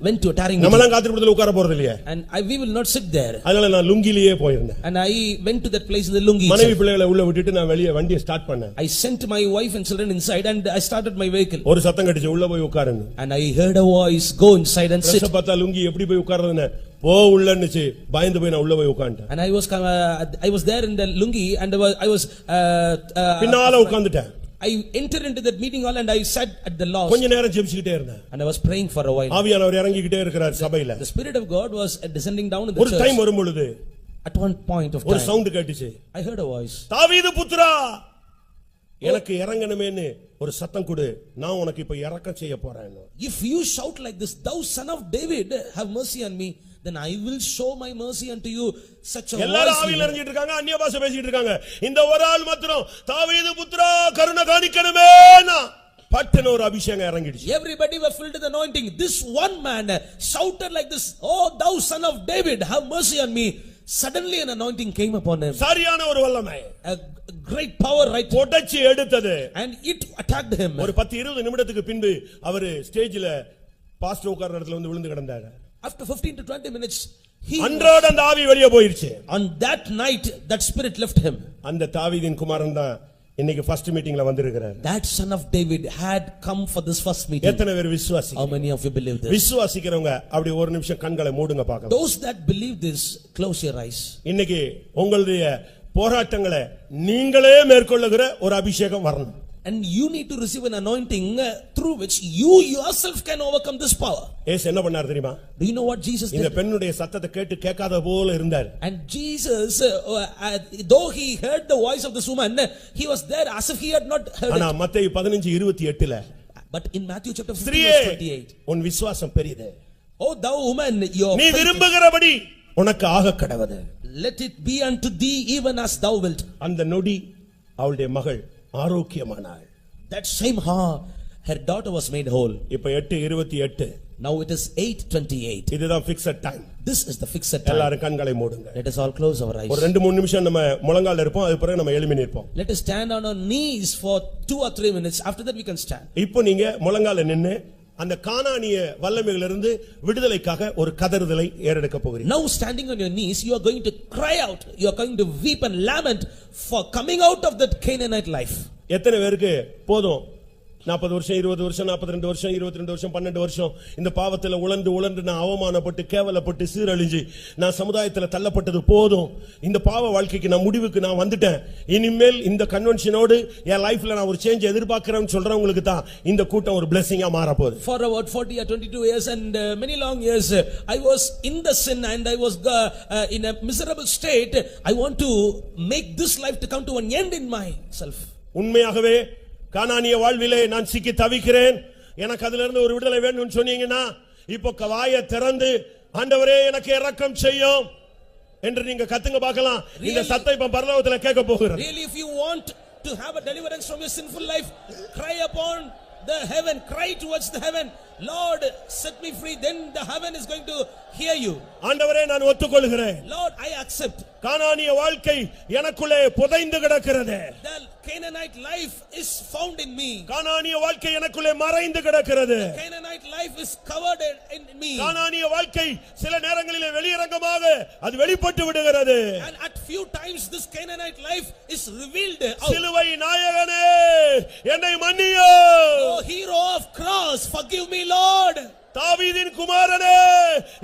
went to a tarrying meeting, நம்மலாம் காத்திருப்புல உட்கார போறது இல்லையே, and we will not sit there, அதனால நான் லுங்கிலேயே போயிருந்தேன். and I went to that place in the lungi. மனைவி பிள்ளைகளை உள்ள விட்டுட்டு நான் வெளியே வண்டியை ஸ்டார்ட் பண்ணேன். I sent my wife and children inside, and I started my vehicle. ஒரு சத்தம் கட்டிச்சு, உள்ள போய் உட்காருங்க. And I heard a voice, go inside and sit. பார்த்தா லுங்கி எப்படி போய் உட்கார்றதுன்னு போ உள்ளன்னுச்சு. பயந்து போய் நான் உள்ள போய் உட்கார்ந்தேன். And I was there in the lungi, and I was பின்னால உட்கார்ந்துட்டேன். I entered into that meeting hall, and I sat at the last, கொஞ்ச நேரம் ஜெபிச்சிட்டே இருந்தேன். and I was praying for a while. ஆவியானவர் இறங்கிட்டே இருக்கிறார் சபையில. The Spirit of God was descending down in the ஒரு church. Time வரும் பொழுது At one point of ஒரு time, சவுண்ட் கேட்டுச்சு. I heard a voice, தாவீது புத்திரா, எனக்கு இறங்கணுமேன்னு ஒரு சத்தம் கொடு, நான் உனக்கு இப்ப இறக்கம் செய்ய போறேன். if you shout like this, thou son of David, have mercy on me, then I will show my mercy unto you. Such a எல்லாரும் voice. ஆவியில இறங்கிட்டு இருக்காங்க, அந்நிய பாஷை பேசிட்டு இருக்காங்க. இந்த ஒரு ஆள் மாத்திரம் தாவீது புத்திரா கருணை காணிக்கணுமே, பட்டன ஒரு அபிஷேகம் இறங்கிடுச்சு. Everybody were filled with anointing. This one man shouted like this, oh thou son of David, have mercy on me. Suddenly an anointing came upon him. சரியான ஒரு வல்லமை, A great power right போடச்சி எடுத்தது, and it attacked him. ஒரு 10-20 நிமிடத்துக்கு பின்பு அவர் ஸ்டேஜ்ல pastor உட்கார்ற இடத்துல வந்து விழுந்து கிடந்தார். After 15 to 20 minutes, அன்றாட அந்த ஆவி வெளியே போயிருச்சு. on that night that spirit left him. அந்த தாவீதின் குமாரன் தான் இன்னைக்கு ஃபர்ஸ்ட் மீட்டிங்ல வந்திருக்கிறார். That son of David had come for this first meeting. எத்தனை பேர் விசுவாசி? How many of you believe this? விசுவாசிக்கிறவங்க அப்படி ஒரு நிமிஷம் கண்களை மூடுங்க பார்க்கலாம். Those that believe this, close your eyes. இன்னைக்கு உங்களுடைய போராட்டங்களை நீங்களே மேற்கொள்ளுகிற ஒரு அபிஷேகம் வரணும். And you need to receive an anointing through which you yourself can overcome this power. ஏசு என்ன பண்ணார் தெரியுமா? Do you know what Jesus இந்த did? பெண்ணுடைய சத்தத்தை கேட்டு கேட்காத போல இருந்தார். And Jesus, though he heard the voice of this woman, he was there as if he had not heard ஆனா it. மத்தேயு 15:28ல, But in Matthew chapter 15 ஸ்திரியே, verse 28, உன் விசுவாசம் பெரியது, oh thou woman, your நீ faith, விரும்புகிறபடி உனக்கு ஆக கடவது. let it be unto thee even as thou wilt. அந்த நொடி அவளுடைய மகள் ஆரோக்கியமானாள். That same hour, her daughter was made whole. இப்ப 8:28. Now it is 8:28. இதுதான் fixed time. This is the fixed time. எல்லாரும் கண்களை மூடுங்க. Let us all close our eyes. ஒரு 2-3 நிமிஷம் நம்ம முழங்கால்ல இருப்போம், அது பிறகு நம்ம எழும்பி நிற்போம். Let us stand on our knees for 2 or 3 minutes. After that we can stand. இப்போ நீங்க முழங்கால்ல நின்னு அந்த கானானிய வல்லமையிலிருந்து விடுதலைக்காக ஒரு கதறுதலை ஏறெடுக்க போகிறீர்கள். Now standing on your knees, you are going to cry out, you are going to weep and lament for coming out of that Canaanite life. எத்தனை பேருக்கு போதும் 40 வருஷம் 20 வருஷம் 42 வருஷம் 22 வருஷம் 12 வருஷம் இந்த பாவத்துல உழண்டு நான் அவமானப்பட்டு கேவலப்பட்டு சீரழிஞ்சு நான் சமுதாயத்துல தள்ளப்பட்டது போதும், இந்த பாவ வாழ்க்கைக்கு நான் முடிவுக்கு நான் வந்துட்டேன், இனிமேல் இந்த கன்வென்ஷனோடு என் லைஃப்ல நான் ஒரு சேஞ்ச் எதிர்பார்க்கிறேன்னு சொல்றவங்களுக்கு தான் இந்த கூட்டம் ஒரு blessing-ஆ மாற போகுது. For about 40 or 22 years and many long years I was in the sin and I was in a miserable state. I want to make this life to come to an end in myself. உண்மையாகவே கானானிய வாழ்விலே நான் சிக்கி தவிக்கிறேன், எனக்கு அதிலிருந்து இருந்து ஒரு விடுதலை வேணும்னு சொன்னீங்கன்னா இப்போ வாயை திறந்து ஆண்டவரே எனக்கு இரக்கம் செய்யும் என்று நீங்க கத்துங்க பார்க்கலாம். இந்த சத்தம் இப்ப பரலோகத்துல கேட்க போகிறது. Really, if you want to have a deliverance from your sinful life, cry upon the heaven, cry towards the heaven, Lord set me free, then the heaven is going to hear you. ஆண்டவரே நான் ஒத்துக்கொள்கிறேன், Lord I accept. கானானிய வாழ்க்கை எனக்குள்ளே புதைந்து கிடக்கிறது. The Canaanite life is found in me. கானானிய வாழ்க்கை எனக்குள்ளே மறைந்து கிடக்கிறது. Canaanite life is covered in me. கானானிய வாழ்க்கை சில நேரங்களிலே வெளியரங்கமாக அது வெளிப்பட்டு விடுகிறது. And at few times this Canaanite life is revealed out. சிலுவை நாயகனே என்னை மன்னியும். Oh hero of cross, forgive me Lord. தாவீதின் குமாரனே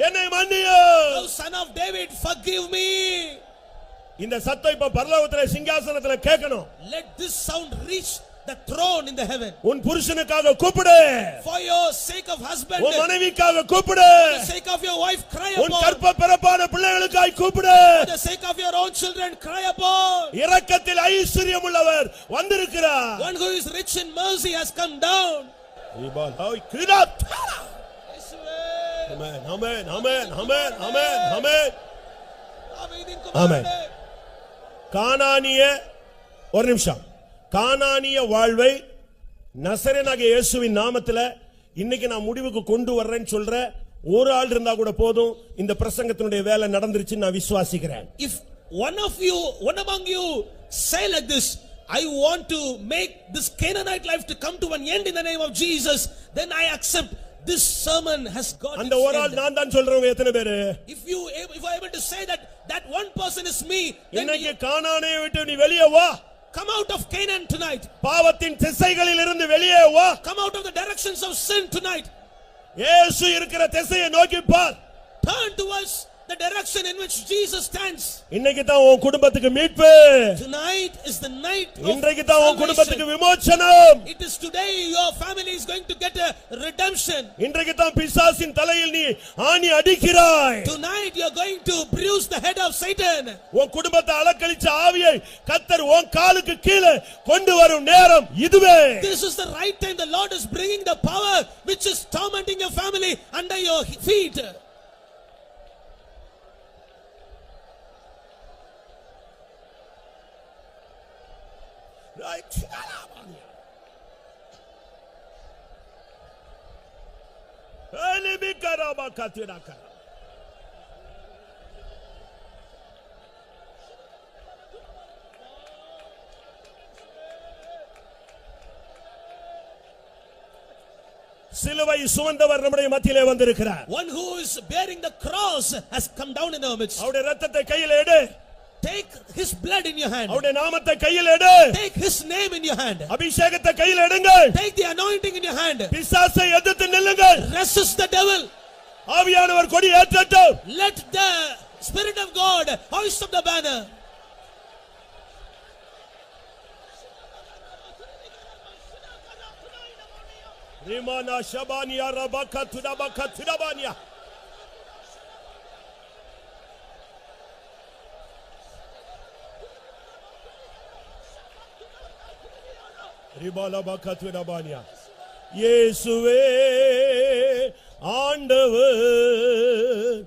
என்னை மன்னியும். Oh son of David, forgive me. இந்த சத்தம் இப்ப பரலோகத்திலே சிங்காசனத்திலே கேட்கணும். Let this sound reach the throne in the heaven. உன் புருஷனுக்காக கூப்பிடு. For your sake of husband. உன் மனைவிக்காக கூப்பிடு. For the sake of your wife, cry upon. உன் கற்ப பிறப்பான பிள்ளைகளுக்காய் கூப்பிடு. For the sake of your own children, cry upon. இரக்கத்தில் ஐஸ்வரியம் உள்ளவர் வந்திருக்கிறார். One who is rich in mercy has come down. Amen, amen, amen, amen, amen, amen. Amen. கானானிய ஒரு நிமிஷம், கானானிய வாழ்வை நசரேயனாகிய இயேசுவின் நாமத்திலே இன்னைக்கு நான் முடிவுக்கு கொண்டு வர்றேன்னு சொல்ற ஒரு ஆள் இருந்தா கூட போதும், இந்த பிரசங்கத்தினுடைய வேலை நடந்துருச்சு நான் விசுவாசிக்கிறேன். If one among you say like this, I want to make this Canaanite life to come to an end in the name of Jesus, then I accept. This sermon has got அந்த ஒரு ஆள் நான் தான் சொல்றவங்க எத்தனை பேரு? If I able to say that one person is me, then இன்னைக்கு கானானை விட்டு நீ வெளியே வா. Come out of Canaan tonight. பாவத்தின் திசைகளில் இருந்து வெளியே வா. Come out of the directions of sin tonight. இயேசு இருக்கிற திசையை நோக்கி பார். Turn towards the direction in which Jesus stands. இன்னைக்கு தான் உன் குடும்பத்துக்கு மீட்பு. Tonight is the night of இன்றைக்கு தான் உன் குடும்பத்துக்கு விமோசனம். It is today your family is going to get a redemption. இன்றைக்கு தான் பிசாசின் தலையில் நீ ஆணி அடிக்கிறாய். Tonight you are going to bruise the head of Satan. உன் குடும்பத்தை அலக்கழிச்ச ஆவியை கர்த்தர் உன் காலுக்கு கீழே கொண்டு வரும் நேரம் இதுவே. This is the right time the Lord is bringing the power which is tormenting your family under your feet. Right. Elimi karaba katiraka. சிலுவை சுமந்தவர் நம்முடைய மத்தியிலே வந்திருக்கிறார். One who is bearing the cross has come down in our midst. அவருடைய இரத்தத்தை கையில் எடு. Take his blood in your hand. அவருடைய நாமத்தை கையில் எடு. Take his name in your hand. அபிஷேகத்தை கையில் எடுங்கள். Take the anointing in your hand. பிசாசை எதிர்த்து நில்லுங்கள். Resist the devil. ஆவியானவர் கொடி ஏற்றட்டும். Let the Spirit of God hoist up the banner. Rimana Shabania Rabaka Tudabaka Tudabania. Ribala Baka Tudabania. இயேசுவே ஆண்டவர்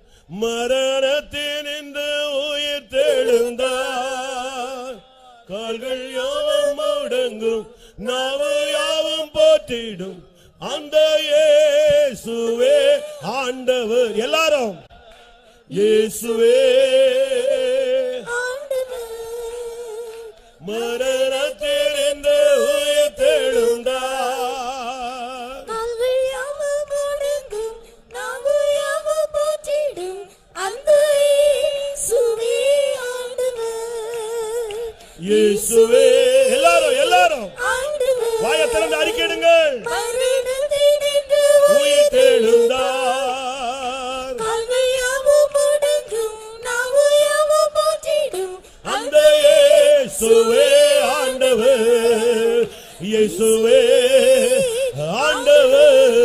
மரணத்தினின்று உயிர் தெழுந்தார். கால்கள் யாவும் முடங்கும், நாவு யாவும் போற்றிடும், அந்த இயேசுவே ஆண்டவர். எல்லாரும் இயேசுவே மரணத்திலிருந்து உயிர் தெழுந்தார். இயேசுவே. எல்லாரும் வாயை திறந்து அறிக்கையிடுங்கள். உயிர் தெழுந்தார், அந்த இயேசுவே ஆண்டவர், இயேசுவே ஆண்டவர்,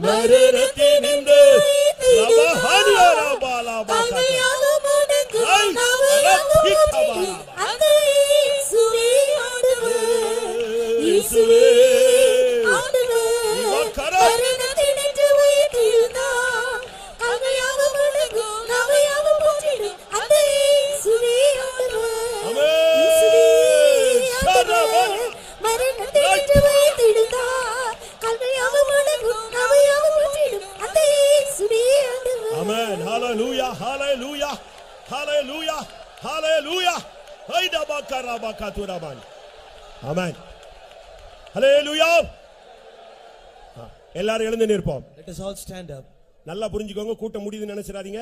மரணத்தினின்று Amen. Hallelujah. Hallelujah. Hallelujah. Hallelujah. Haida bakara bakaturaman. Amen. Hallelujah. எல்லாரும் எழுந்து நிற்போம். Let us all stand up. நல்லா புரிஞ்சுக்கோங்க, கூட்டம் முடியுதுன்னு நினைச்சிராதீங்க.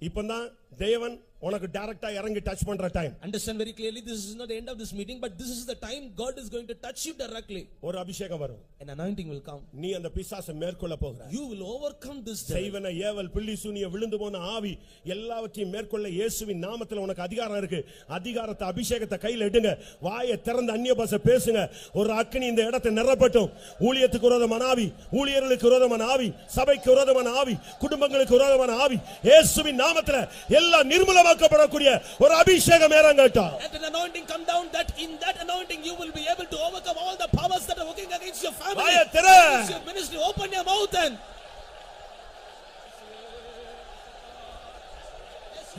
இப்பதான் தேவன் உனக்கு டைரக்டா இறங்கி டச் பண்ற time. Understand very clearly, this is not the end of this meeting, but this is the time God is going to touch you directly. ஒரு அபிஷேகம் வரும். An anointing will come. நீ அந்த பிசாசை மேற்கொள்ள போகிறாய். You will overcome this devil. செய்வன ஏவல் பில்லி சூனிய விழுந்து போன ஆவி எல்லாவற்றையும் மேற்கொள்ள இயேசுவின் நாமத்தில் உனக்கு அதிகாரம் இருக்கு. அதிகாரத்தை அபிஷேகத்தை கையில் எடுங்க. வாயை திறந்து அந்நிய பாஷை பேசுங்க. ஒரு அக்கினி இந்த இடத்தை நிரப்பட்டும். ஊழியத்துக்கு விரோதமான ஆவி, ஊழியர்களுக்கு விரோதமான ஆவி, சபைக்கு விரோதமான ஆவி, குடும்பங்களுக்கு விரோதமான ஆவி இயேசுவின் நாமத்தில் எல்லாம் நிர்மூலமாக்கப்படக்கூடிய ஒரு அபிஷேகம் இறங்கட்டும். Let an anointing come down, that in that anointing you will be able to overcome all the powers that are working against your family, against your ministry. Open your mouth and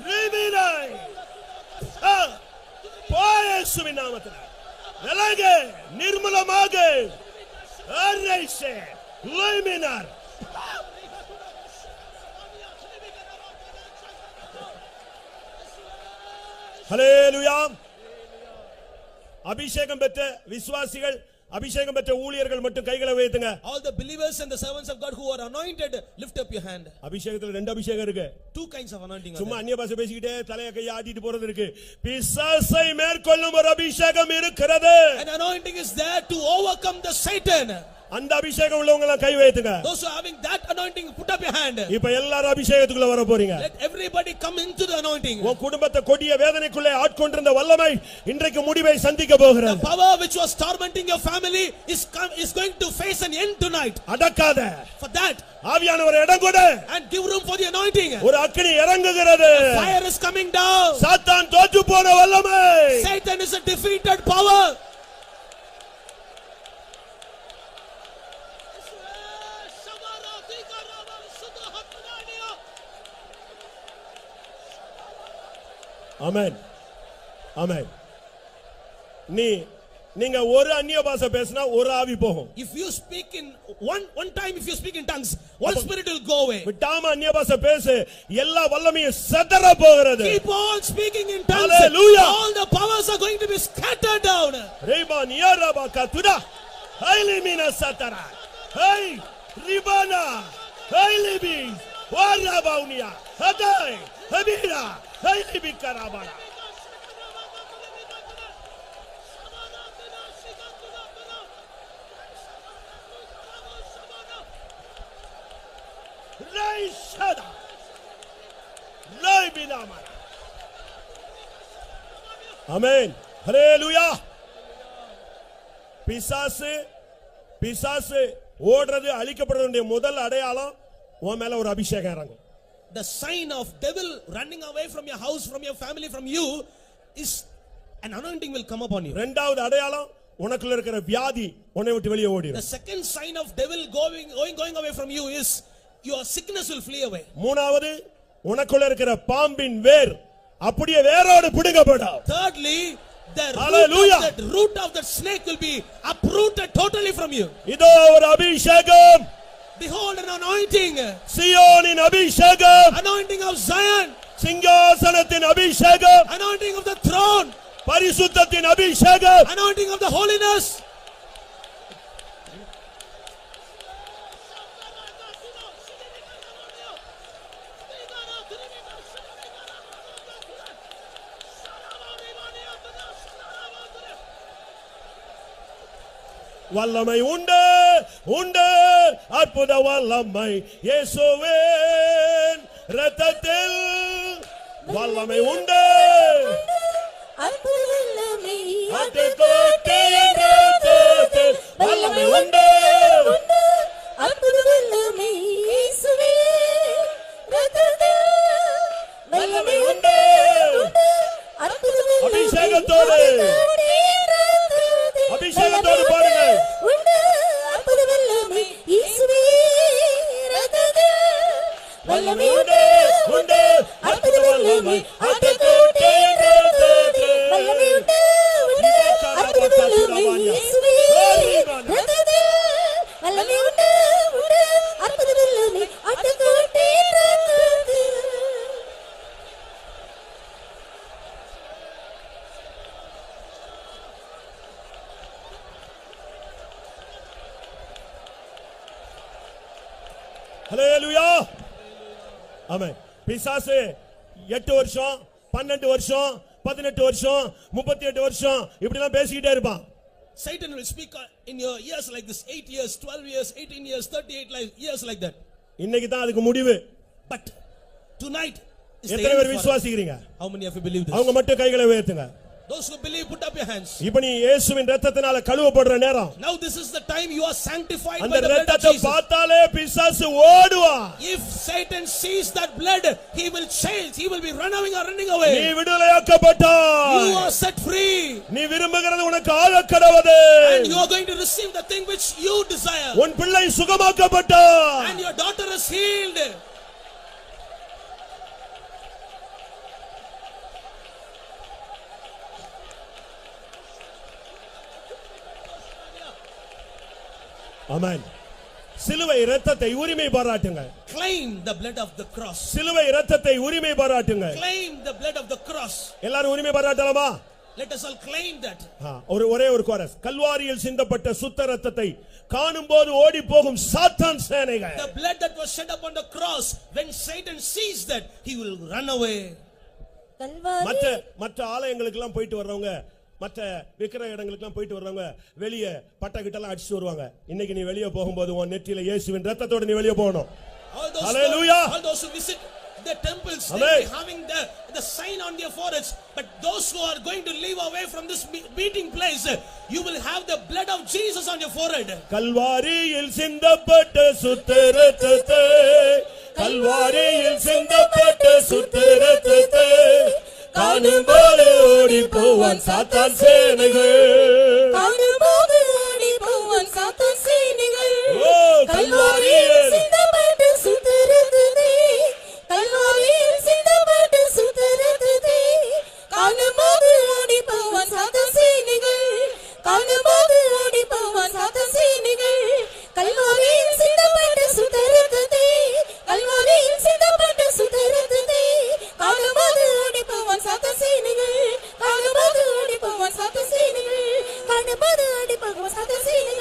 Riminai. இயேசுவின் நாமத்தில் விலக, நிர்மூலமாக அரேசே லைமினார். ஹல்லேலூயா. அபிஷேகம் பெற்ற விசுவாசிகள், அபிஷேகம் பெற்ற ஊழியர்கள் மட்டும் கைகளை உயர்த்துங்க. all the believers and the servants of God who are anointed, lift up your hand. அபிஷேகத்துல ரெண்டு அபிஷேகம் இருக்கு. Two kinds of anointing. சும்மா அந்நிய பாஷை பேசிக்கிட்டே தலையை கையை ஆட்டிட்டு போறது இருக்கு. பிசாசை மேற்கொள்ளும் ஒரு அபிஷேகம் இருக்கிறது. An anointing is there to overcome the Satan. அந்த அபிஷேகம் உள்ளவங்க எல்லாம் கை வைத்துங்க. Those who are having that anointing, put up your hand. இப்ப எல்லாரும் அபிஷேகத்துக்குள்ள வர போறீங்க. Let everybody come into the anointing. உன் குடும்பத்தை கொடிய வேதனைக்குள்ளே ஆட்கொண்டிருந்த வல்லமை இன்றைக்கு முடிவை சந்திக்க போகிறது. The power which was tormenting your family is going to face an end tonight. அடக்காத. For that, ஆவியானவர் இடம் கொடு. and give room for the anointing. ஒரு அக்கினி இறங்குகிறது. Fire is coming down. சாத்தான் தோற்று போன வல்லமை. Satan is a defeated power. ஆமென். ஆமென். நீங்க ஒரு அந்நிய பாஷை பேசினா ஒரு ஆவி போகும். If you speak in one time, if you speak in tongues, one spirit will go away. விடாம அந்நிய பாஷை பேசு, எல்லா வல்லமையும் சிதற போகிறது. Keep on speaking in tongues. Hallelujah. All the powers are going to be scattered down. ரேபான் யாரபா கதுடா ஹைலிமினா சதரா ஹை ரிபானா ஹைலிபி வாராபவுனியா ஹதை ஹபிரா ஹைலிபி கராபானா. ரைஷதா லைபினாமா. ஆமென். ஹல்லேலூயா. பிசாசு ஓடுறது அழிக்கப்படுறதுடைய முதல் அடையாளம் உன் மேல ஒரு அபிஷேகம் இறங்கும். The sign of devil running away from your house, from your family, from you is an anointing will come upon you. இரண்டாவது அடையாளம் உனக்குள்ள இருக்கிற வியாதி உன்னை விட்டு வெளியே ஓடிடும். The second sign of devil going away from you is your sickness will flee away. மூணாவது உனக்குள்ள இருக்கிற பாம்பின் வேர் அப்படியே வேரோடு பிடுங்கப்படும். Thirdly, the root of that snake will be uprooted totally from you. இதோ ஒரு அபிஷேகம். Behold an anointing. சியோனின் அபிஷேகம். Anointing of Zion. சிங்காசனத்தின் அபிஷேகம். Anointing of the throne. பரிசுத்தத்தின் அபிஷேகம். Anointing of the holiness. வல்லமை உண்டு உண்டு அற்புத வல்லமை இயேசுவின் இரத்தத்தில் வல்லமை உண்டு அற்புத வல்லமை ஆட்டுக்குட்டியின் இரத்தத்தில் வல்லமை உண்டு அற்புத வல்லமை இயேசுவே இரத்தத்தில் வல்லமை உண்டு அற்புத வல்லமை அபிஷேகத்தோடு அபிஷேகத்தோடு பாருங்க உண்டு அற்புத வல்லமை இயேசுவே இரத்தத்தில் வல்லமை உண்டு உண்டு அற்புத வல்லமை ஆட்டுக்குட்டியின் இரத்தத்தில் வல்லமை உண்டு அற்புத வல்லமை இயேசுவே இரத்தத்தில் வல்லமை உண்டு அற்புத வல்லமை ஆட்டுக்குட்டியின் இரத்தத்தில். ஹல்லேலூயா ஆமென். பிசாசு 8 வருஷம் 12 வருஷம் 18 வருஷம் 38 வருஷம் இப்படி எல்லாம் பேசிக்கிட்டே இருப்பான். Satan will speak in your ears like this, 8 years, 12 years, 18 years, 38 years like that. இன்னைக்கு தான் அதுக்கு முடிவு. But tonight is the எத்தனை பேர் end for it. விசுவாசிக்கிறீங்க? How many of you believe this? அவங்க மட்டும் கைகளை உயர்த்துங்க. Those who believe, put up your hands. இப்போ நீ இயேசுவின் இரத்தத்தினால கழுவப்படுற நேரம். Now this is the time you are sanctified அந்த by the blood of இரத்தத்தை Jesus. பார்த்தாலே பிசாசு ஓடுவான். If Satan sees that blood, he will change. He will be running away. நீ விடுதலையாக்கப்பட்டாய். You are set free. நீ விரும்புகிறது உனக்கு ஆகக்கடவது. And you are going to receive the thing which you desire. உன் பிள்ளை சுகமாக்கப்பட்டான். And your daughter is healed. ஆமென். சிலுவை இரத்தத்தை உரிமை பாராட்டுங்க. Claim the blood of the cross. சிலுவை இரத்தத்தை உரிமை பாராட்டுங்க. Claim the blood of the cross. எல்லாரும் உரிமை பாராட்டலாமா? Let us all claim that. ஒரே ஒரு கோரஸ். கல்வாரியில் சிந்தப்பட்ட சுத்த இரத்தத்தை காணும்போது ஓடி போகும் சாத்தான் சேனைகள். The blood that was shed upon the cross, when Satan sees that, he will run away. மற்ற ஆலயங்களுக்கு எல்லாம் போயிட்டு வர்றவங்க, மற்ற விக்கிர இடங்களுக்கு எல்லாம் போயிட்டு வர்றவங்க வெளியே பட்டை கிட்டலாம் அடிச்சு வருவாங்க. இன்னைக்கு நீ வெளியே போகும்போது உன் நெற்றியில இயேசுவின் இரத்தத்தோட நீ வெளியே போகணும். Hallelujah. All those who visit the temples, they will be having the sign on their foreheads. But those who are going to leave away from this meeting place, you will have the blood of Jesus on your forehead. கல்வாரியில் சிந்தப்பட்ட சுத்த இரத்தத்தை, கல்வாரியில் சிந்தப்பட்ட சுத்த இரத்தத்தை காணும்போது ஓடி போவான் சாத்தான் சேனைகள். காணும்போது ஓடி போவான் சாத்தான் சேனைகள். கல்வாரியில் சிந்தப்பட்ட சுத்த இரத்தத்தை, கல்வாரியில் சிந்தப்பட்ட சுத்த இரத்தத்தை காணும்போது ஓடி போவான் சாத்தான் சேனைகள். காணும்போது ஓடி போவான் சாத்தான் சேனைகள். கல்வாரியில் சிந்தப்பட்ட சுத்த இரத்தத்தை, கல்வாரியில் சிந்தப்பட்ட சுத்த இரத்தத்தை காணும்போது ஓடி போவான் சாத்தான் சேனைகள். காணும்போது ஓடி போவான் சாத்தான் சேனைகள். காணும்போது ஓடி போவான் சாத்தான் சேனைகள்.